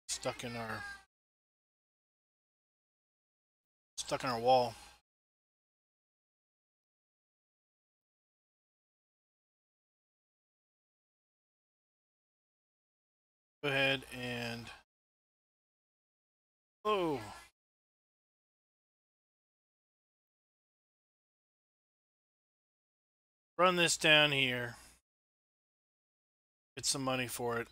A: Stuck in our wall. Go ahead and run this down here. Get some money for it.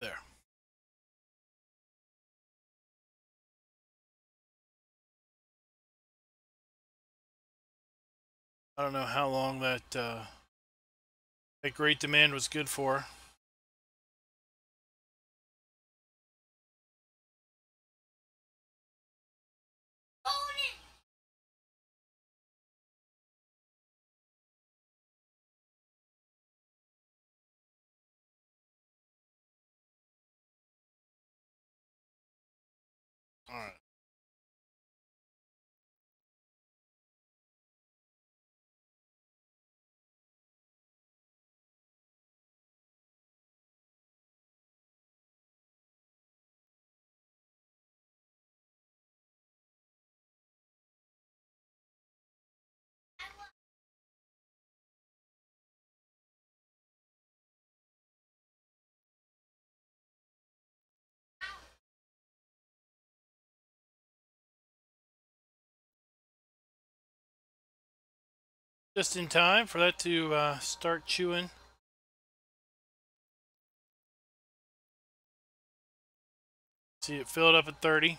A: There. I don't know how long that great demand was good for. All right. Just in time for that to start chewing. See, it filled up at 30.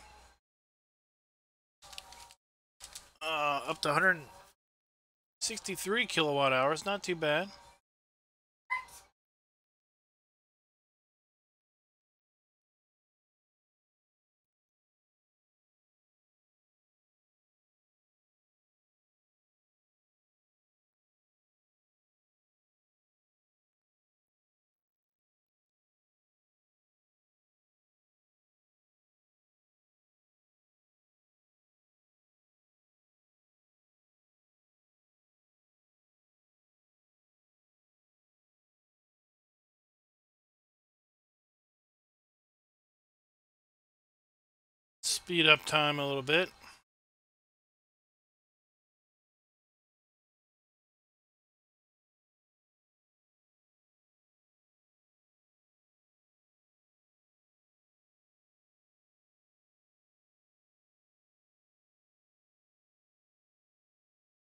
A: Up to 163 kilowatt hours. Not too bad. Speed up time a little bit.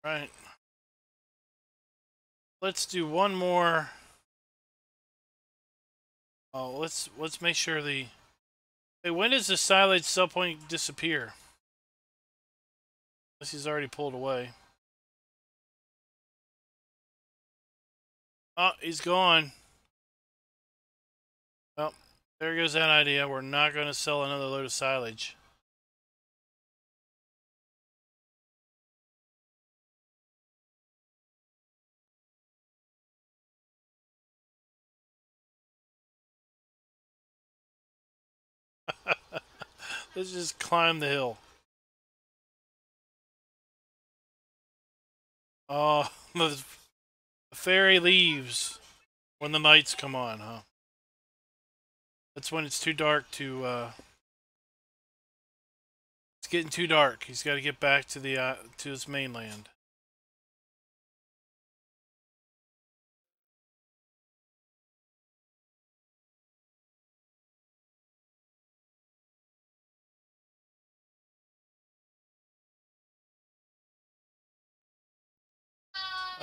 A: Right. Let's do one more. Oh, let's make sure the. Hey, when does the silage sell point disappear? Unless he's already pulled away. Oh, he's gone. Well, there goes that idea. We're not going to sell another load of silage. Let's just climb the hill. Oh, the ferry leaves when the lights come on, huh? That's when it's too dark to. It's getting too dark. He's got to get back to the to his mainland.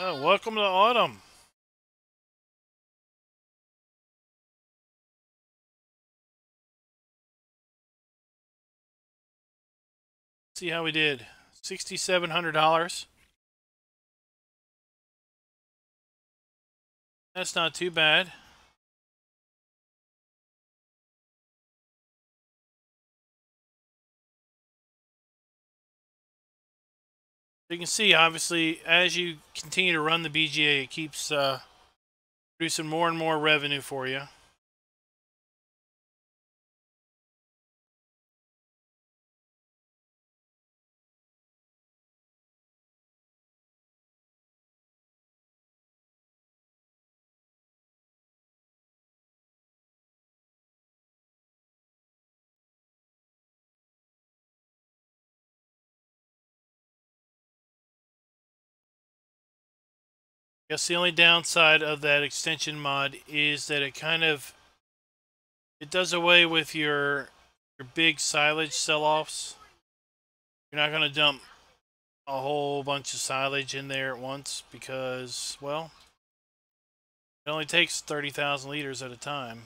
A: Welcome to autumn. See how we did. $6,700. That's not too bad. You can see, obviously, as you continue to run the BGA, it keeps producing more and more revenue for you. I guess the only downside of that extension mod is that it does away with your big silage sell-offs. You're not going to dump a whole bunch of silage in there at once because, well, it only takes 30,000 liters at a time.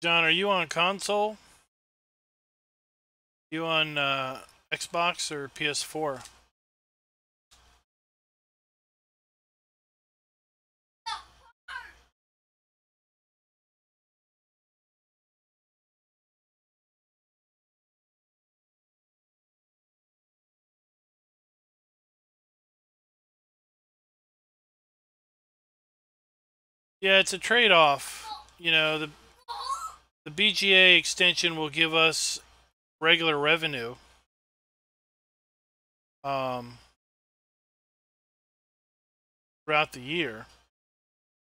A: John, are you on console? You on Xbox or PS4? Yeah, it's a trade-off. You know, the BGA extension will give us regular revenue. Throughout the year.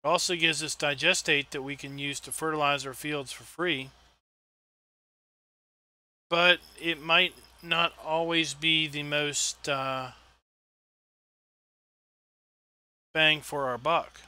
A: It also gives us digestate that we can use to fertilize our fields for free. But it might not always be the most bang for our buck.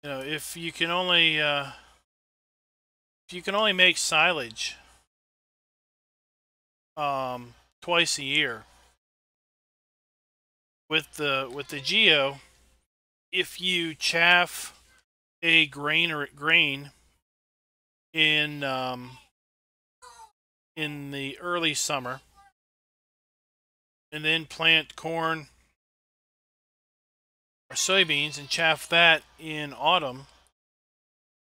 A: You know, if you can only make silage twice a year with the geo, if you chaff a grain in the early summer and then plant corn or soybeans and chaff that in autumn,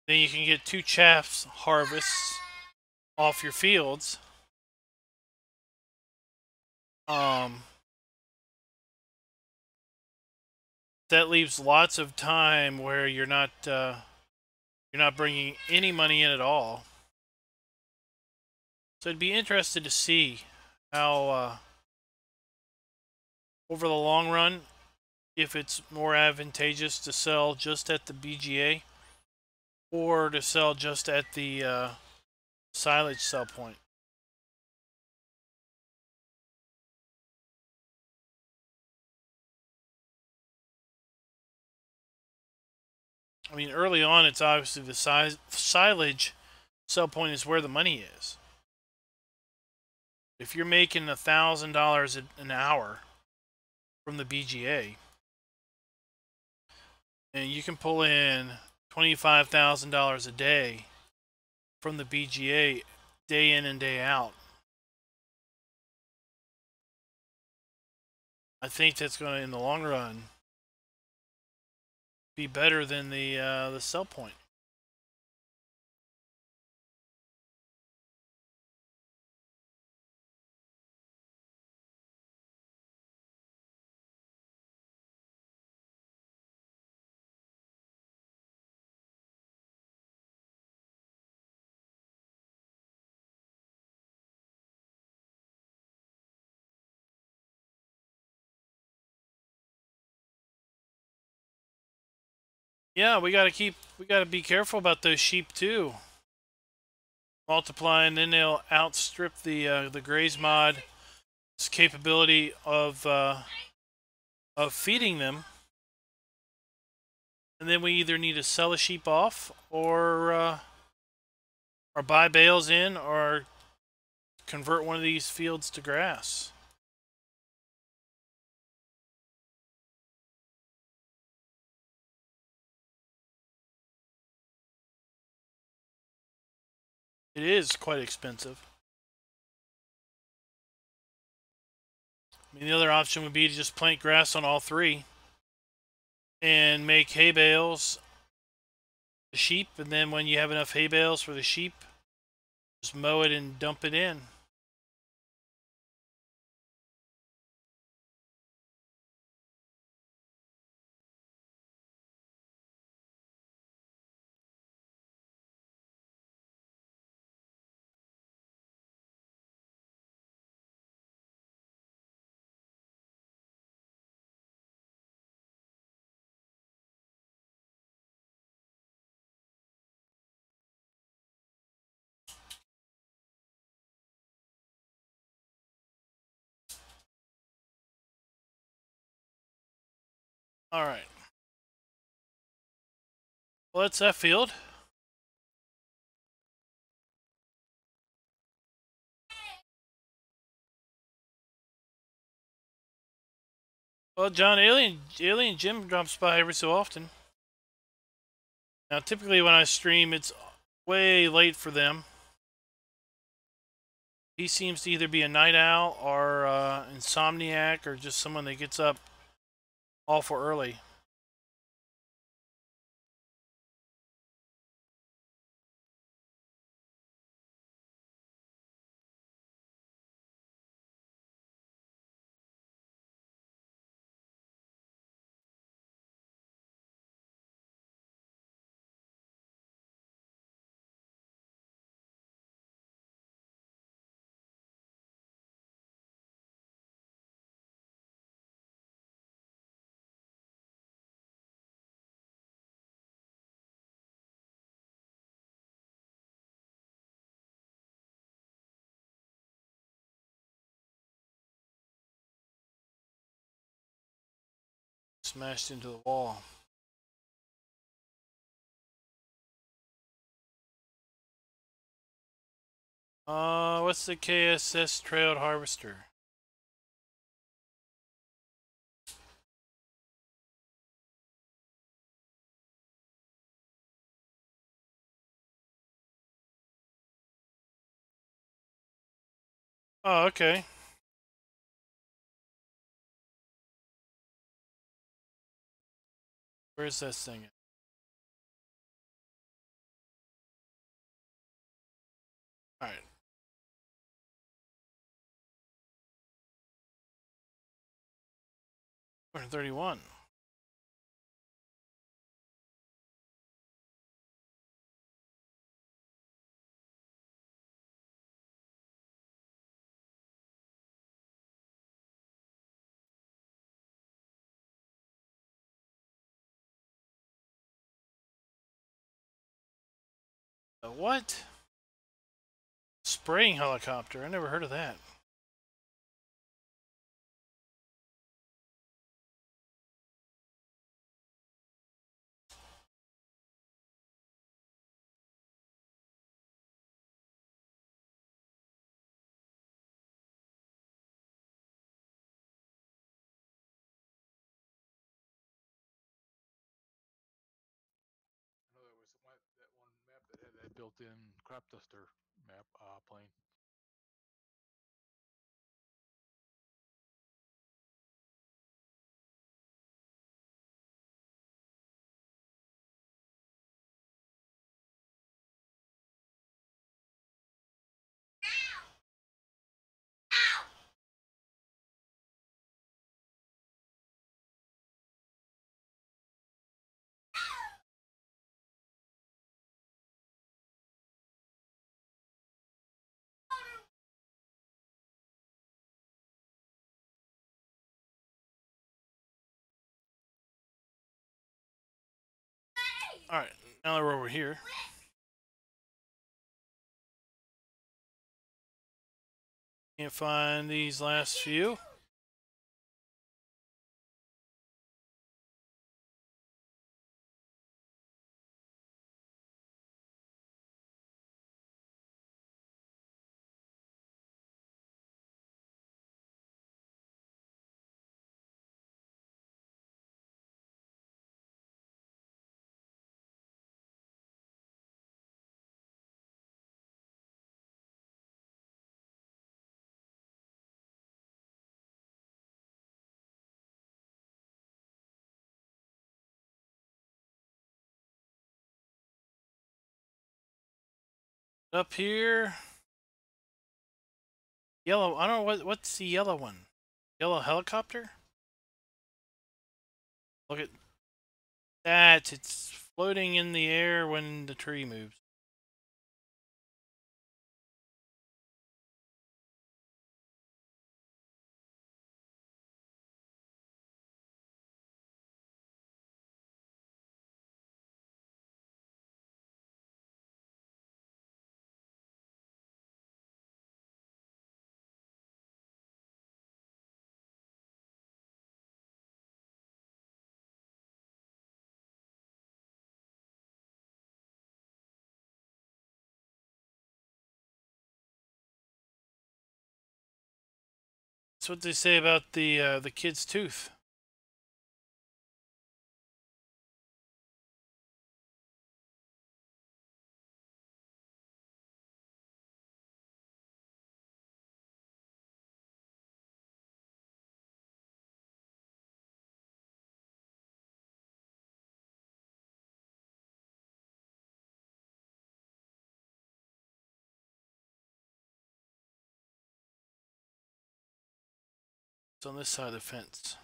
A: then you can get 2 chaffs harvests off your fields. That leaves lots of time where you're not bringing any money in at all. So I'd be interested to see how over the long run, if it's more advantageous to sell just at the BGA or to sell just at the silage sell point. I mean, early on, it's obviously the silage sell point is where the money is. If you're making $1,000 an hour from the BGA, and you can pull in $25,000 a day from the BGA, day in and day out. I think that's going to, in the long run, be better than the sell point. Yeah, we got to be careful about those sheep too. Multiply, and then they'll outstrip the graze mod's capability of feeding them. And then we either need to sell a sheep off, or buy bales in, or convert one of these fields to grass. It is quite expensive. I mean, the other option would be to just plant grass on all three and make hay bales for the sheep, and then when you have enough hay bales for the sheep, just mow it and dump it in. All right. Well, that's that field. Well, John, Alien Jim drops by every so often. Now, typically when I stream, it's way late for them. He seems to either be a night owl or insomniac, or just someone that gets up awful early. Smashed into the wall. What's the KSS trailed harvester? Oh, okay. Where's this thing at? All right. 231. What? Spraying helicopter. I never heard of that.
B: built-in crop duster map plane.
A: All right, now that we're over here. Can't find these last few. Up here. Yellow. I don't know what's the yellow one. Yellow helicopter? Look at that. It's floating in the air when the tree moves. That's what they say about the kid's tooth. It's on this side of the fence.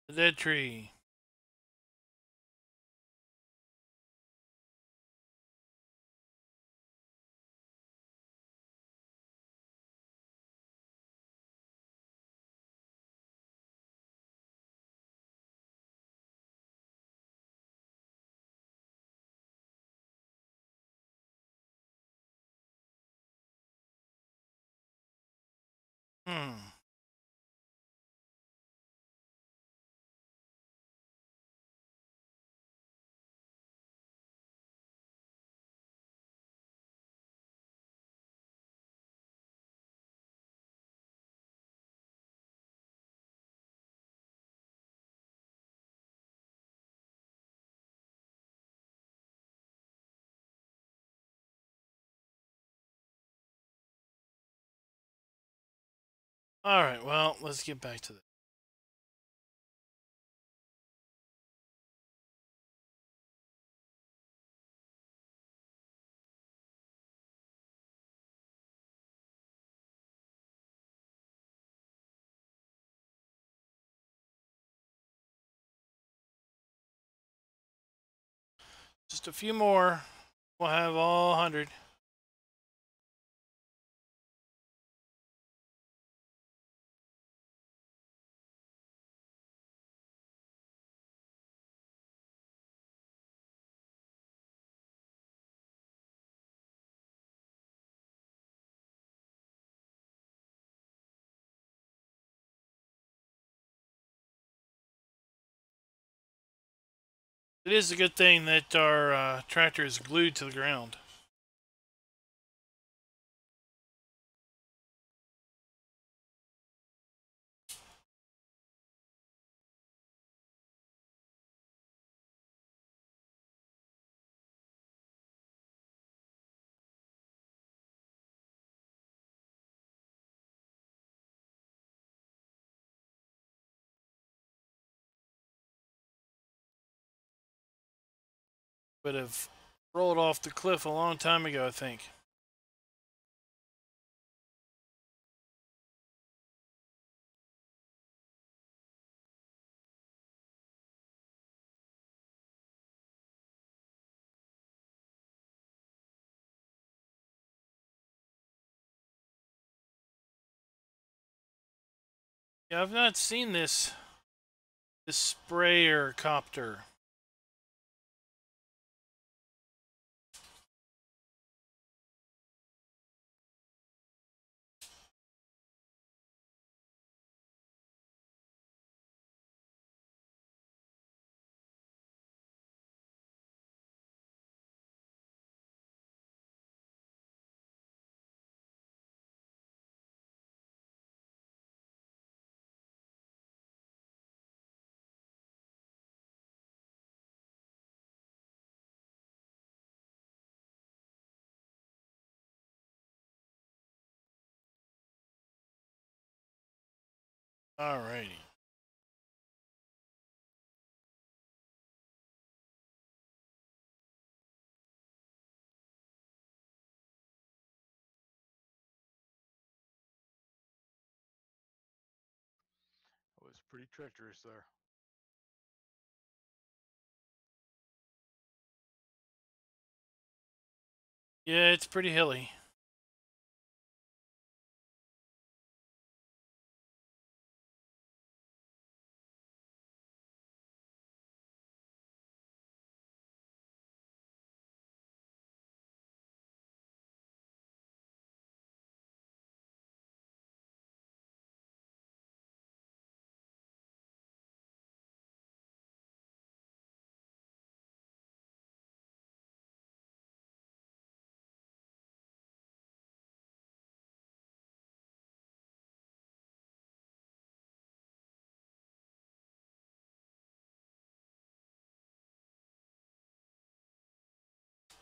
A: The dead tree. Hmm. All right. Well, let's get back to this. Just a few more. We'll have all 100. It is a good thing that our tractor is glued to the ground. Would have rolled off the cliff a long time ago, I think. Yeah, I've not seen this sprayer copter. Alrighty.
B: It was pretty treacherous there.
A: Yeah, it's pretty hilly.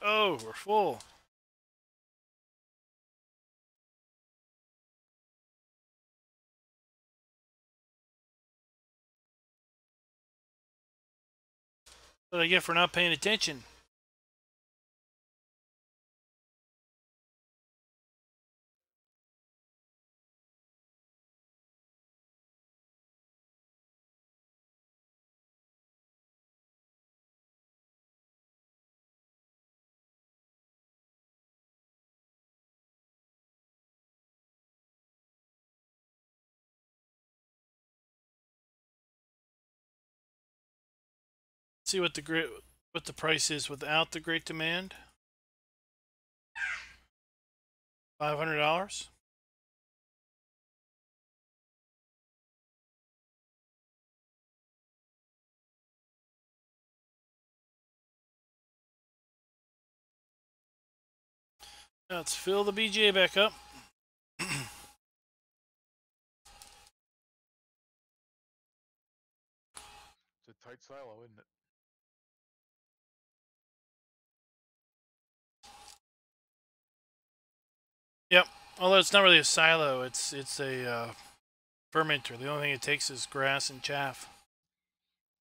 A: Oh, we're full. What I get for not paying attention. See what the price is without the great demand. $500. Now let's fill the BGA back up.
B: It's a tight silo, isn't it?
A: Yep. Although it's not really a silo, it's a fermenter. The only thing it takes is grass and chaff.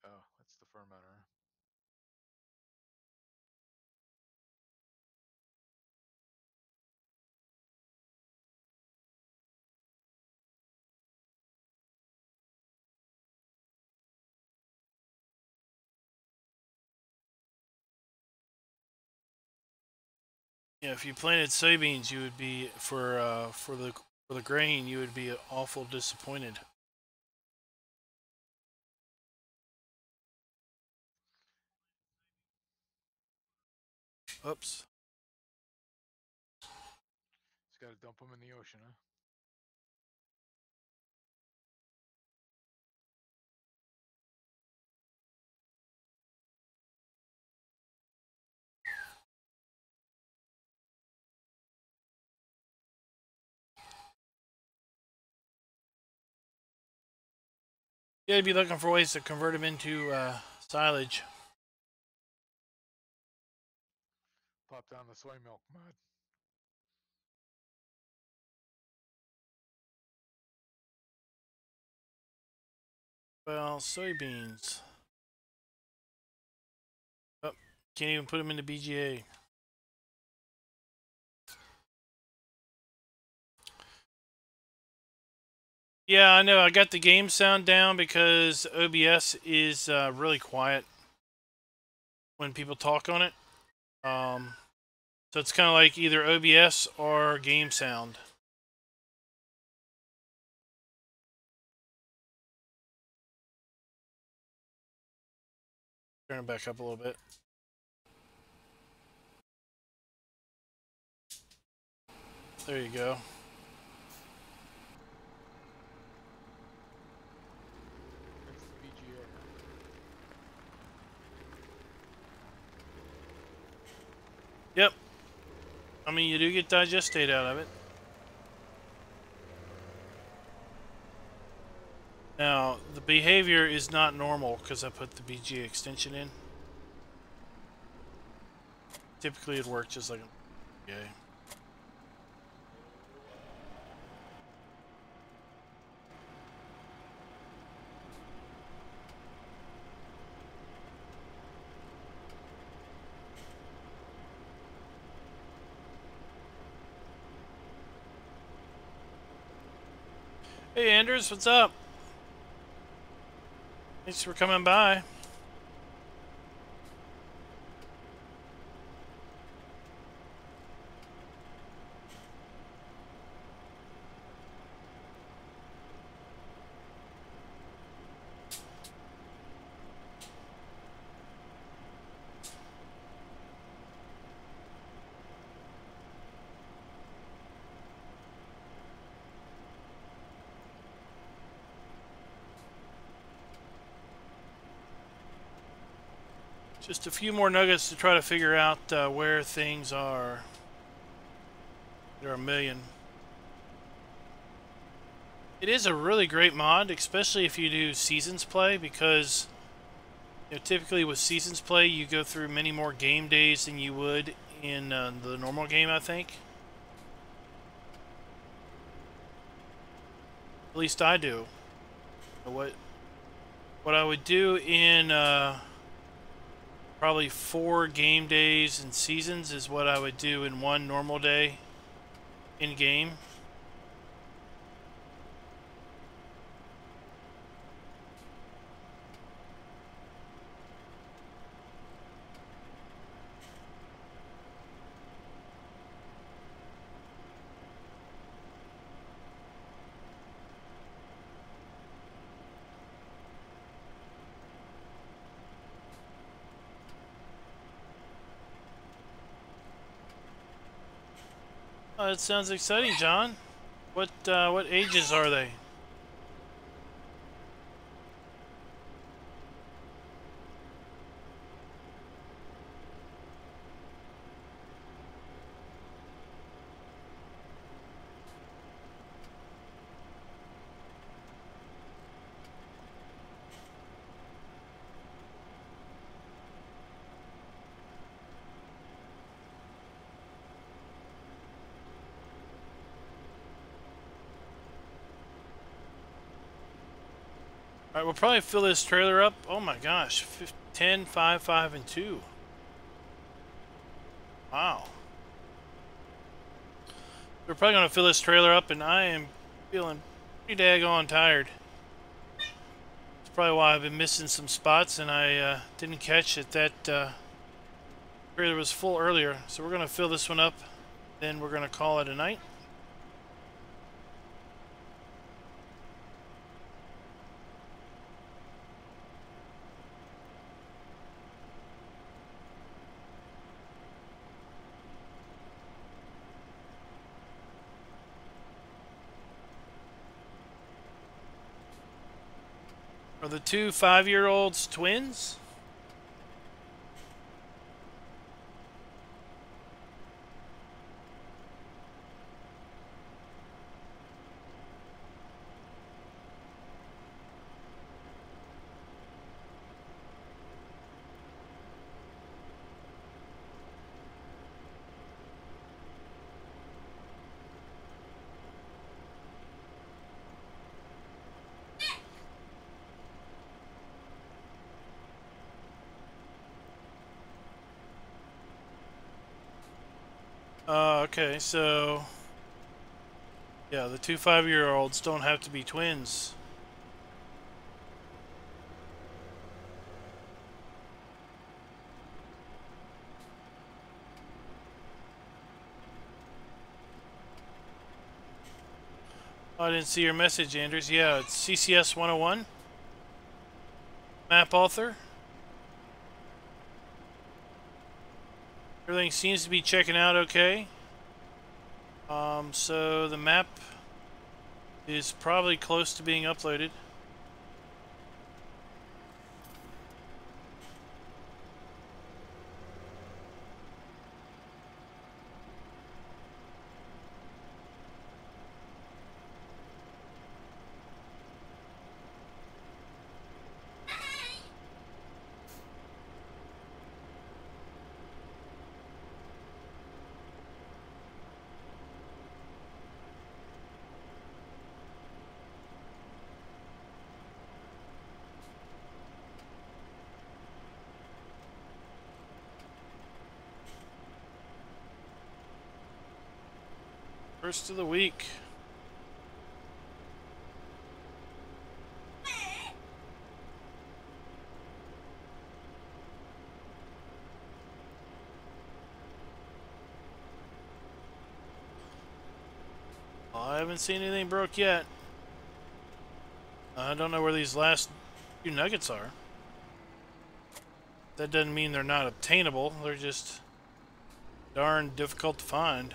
B: Oh, that's the fermenter.
A: Yeah, if you planted soybeans, you would be for the grain, you would be awful disappointed. Oops.
B: Just got to dump them in the ocean, huh?
A: You gotta be looking for ways to convert them into silage.
B: Pop down the soy milk mod.
A: Well, soybeans. Oh, can't even put them into BGA. Yeah, I know. I got the game sound down because OBS is really quiet when people talk on it. So it's kind of like either OBS or game sound. Turn it back up a little bit. There you go.
B: That's the BGA.
A: Yep. I mean, you do get digestate out of it. Now, the behavior is not normal because I put the BGA extension in. Typically, it works just like a BGA. Hey, Anders, what's up? Thanks for coming by. Just a few more nuggets to try to figure out where things are. There are a million. It is a really great mod, especially if you do seasons play, because typically with seasons play you go through many more game days than you would in the normal game, I think. At least I do. What I would do in probably 4 game days and seasons is what I would do in 1 normal day in game. Oh, that sounds exciting, John. What ages are they? Alright, we'll probably fill this trailer up. Oh my gosh. 10, 5, 5, and 2. Wow. We're probably going to fill this trailer up, and I am feeling pretty daggone tired. That's probably why I've been missing some spots, and I didn't catch that trailer was full earlier. So we're going to fill this one up, then we're going to call it a night. Are the 2 5-year-olds twins? Okay, so yeah, the two 5-year-olds don't have to be twins. Oh, I didn't see your message, Anders. Yeah, it's CCS 101. Map author. Everything seems to be checking out okay. So the map is probably close to being uploaded. First of the week. I haven't seen anything broke yet. I don't know where these last few nuggets are. That doesn't mean they're not obtainable. They're just darn difficult to find.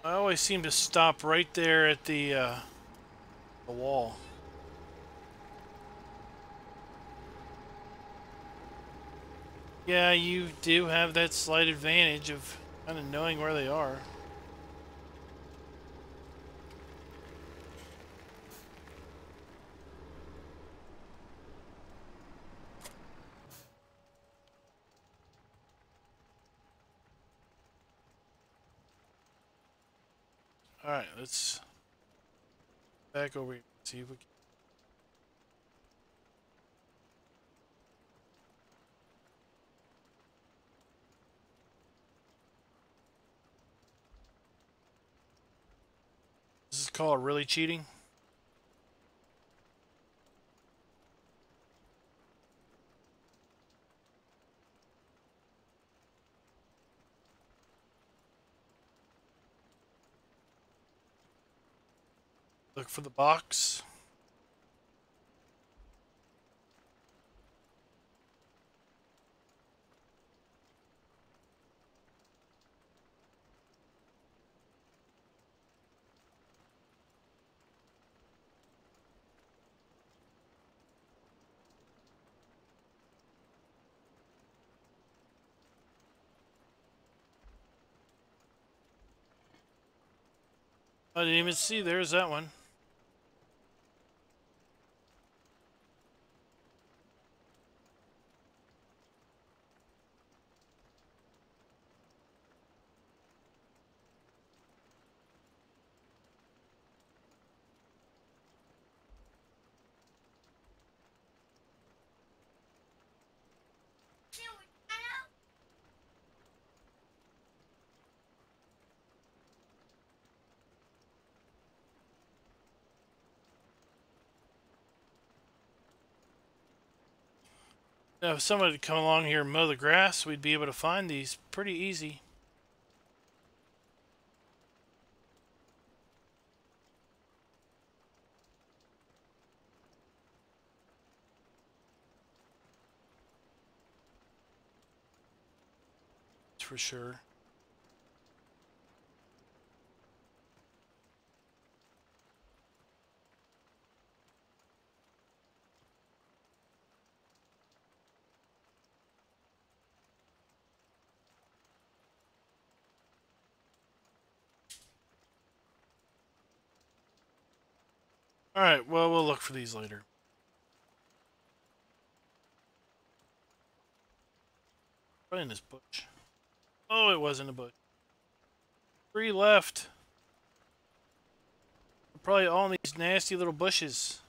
A: I always seem to stop right there at the wall. Yeah, you do have that slight advantage of kind of knowing where they are. Alright, let's back over here. See if we can. This is called really cheating. Look for the box. I didn't even see. There's that one. Now, if someone had come along here and mow the grass, we'd be able to find these pretty easy. That's for sure. Alright, well, we'll look for these later. Probably in this bush. Oh, it wasn't a bush. 3 left. They're probably all in these nasty little bushes.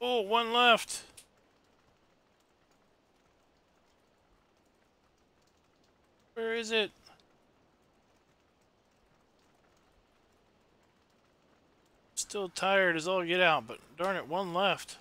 A: Oh, 1 left. Where is it? Still tired as all get out, but darn it, 1 left.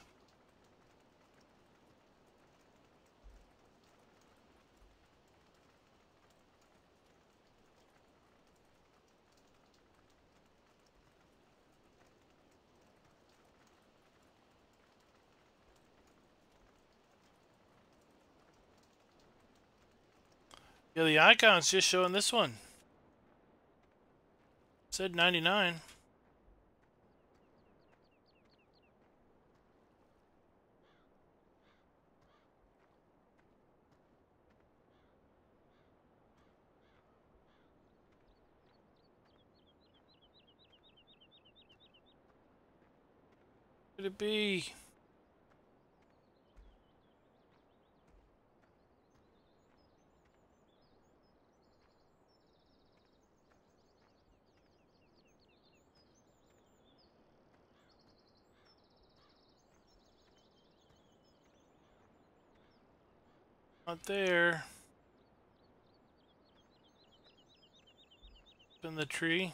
A: Yeah, the icon's just showing this one. It said 99. Could it be? Not there. Up in the tree.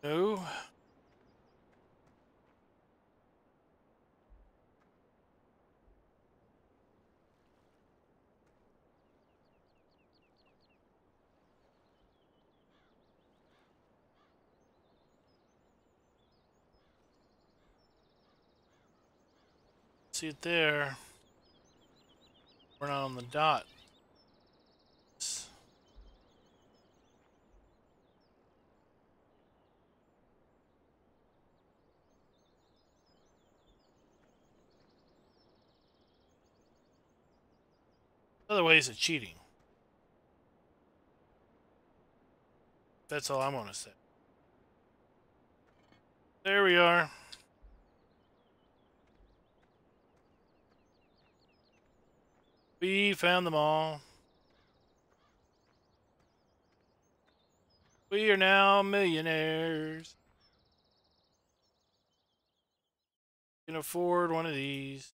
A: No. See it there. We're not on the dot. Other ways of cheating. That's all I'm gonna say. There we are. We found them all. We are now millionaires. Can afford one of these.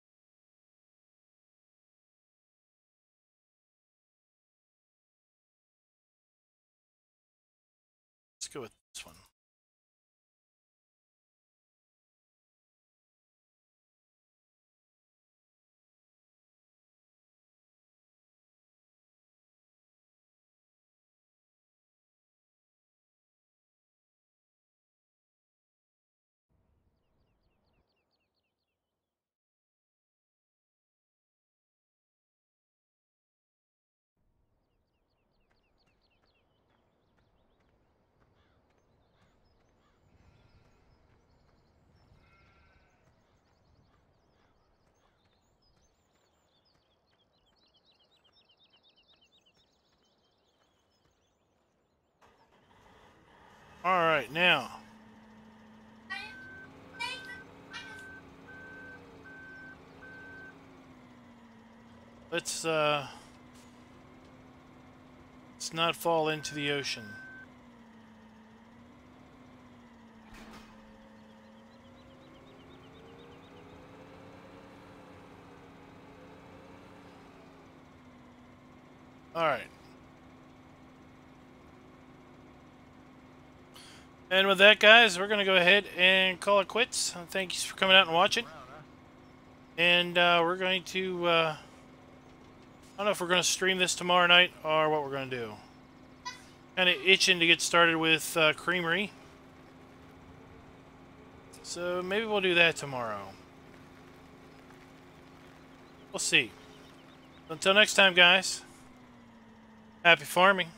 A: Let's go with this one. All right, now. Let's not fall into the ocean. All right. And with that, guys, we're going to go ahead and call it quits. Thank you for coming out and watching. And we're going to, I don't know if we're going to stream this tomorrow night or what we're going to do. Kind of itching to get started with Creamery. So maybe we'll do that tomorrow. We'll see. Until next time, guys. Happy farming.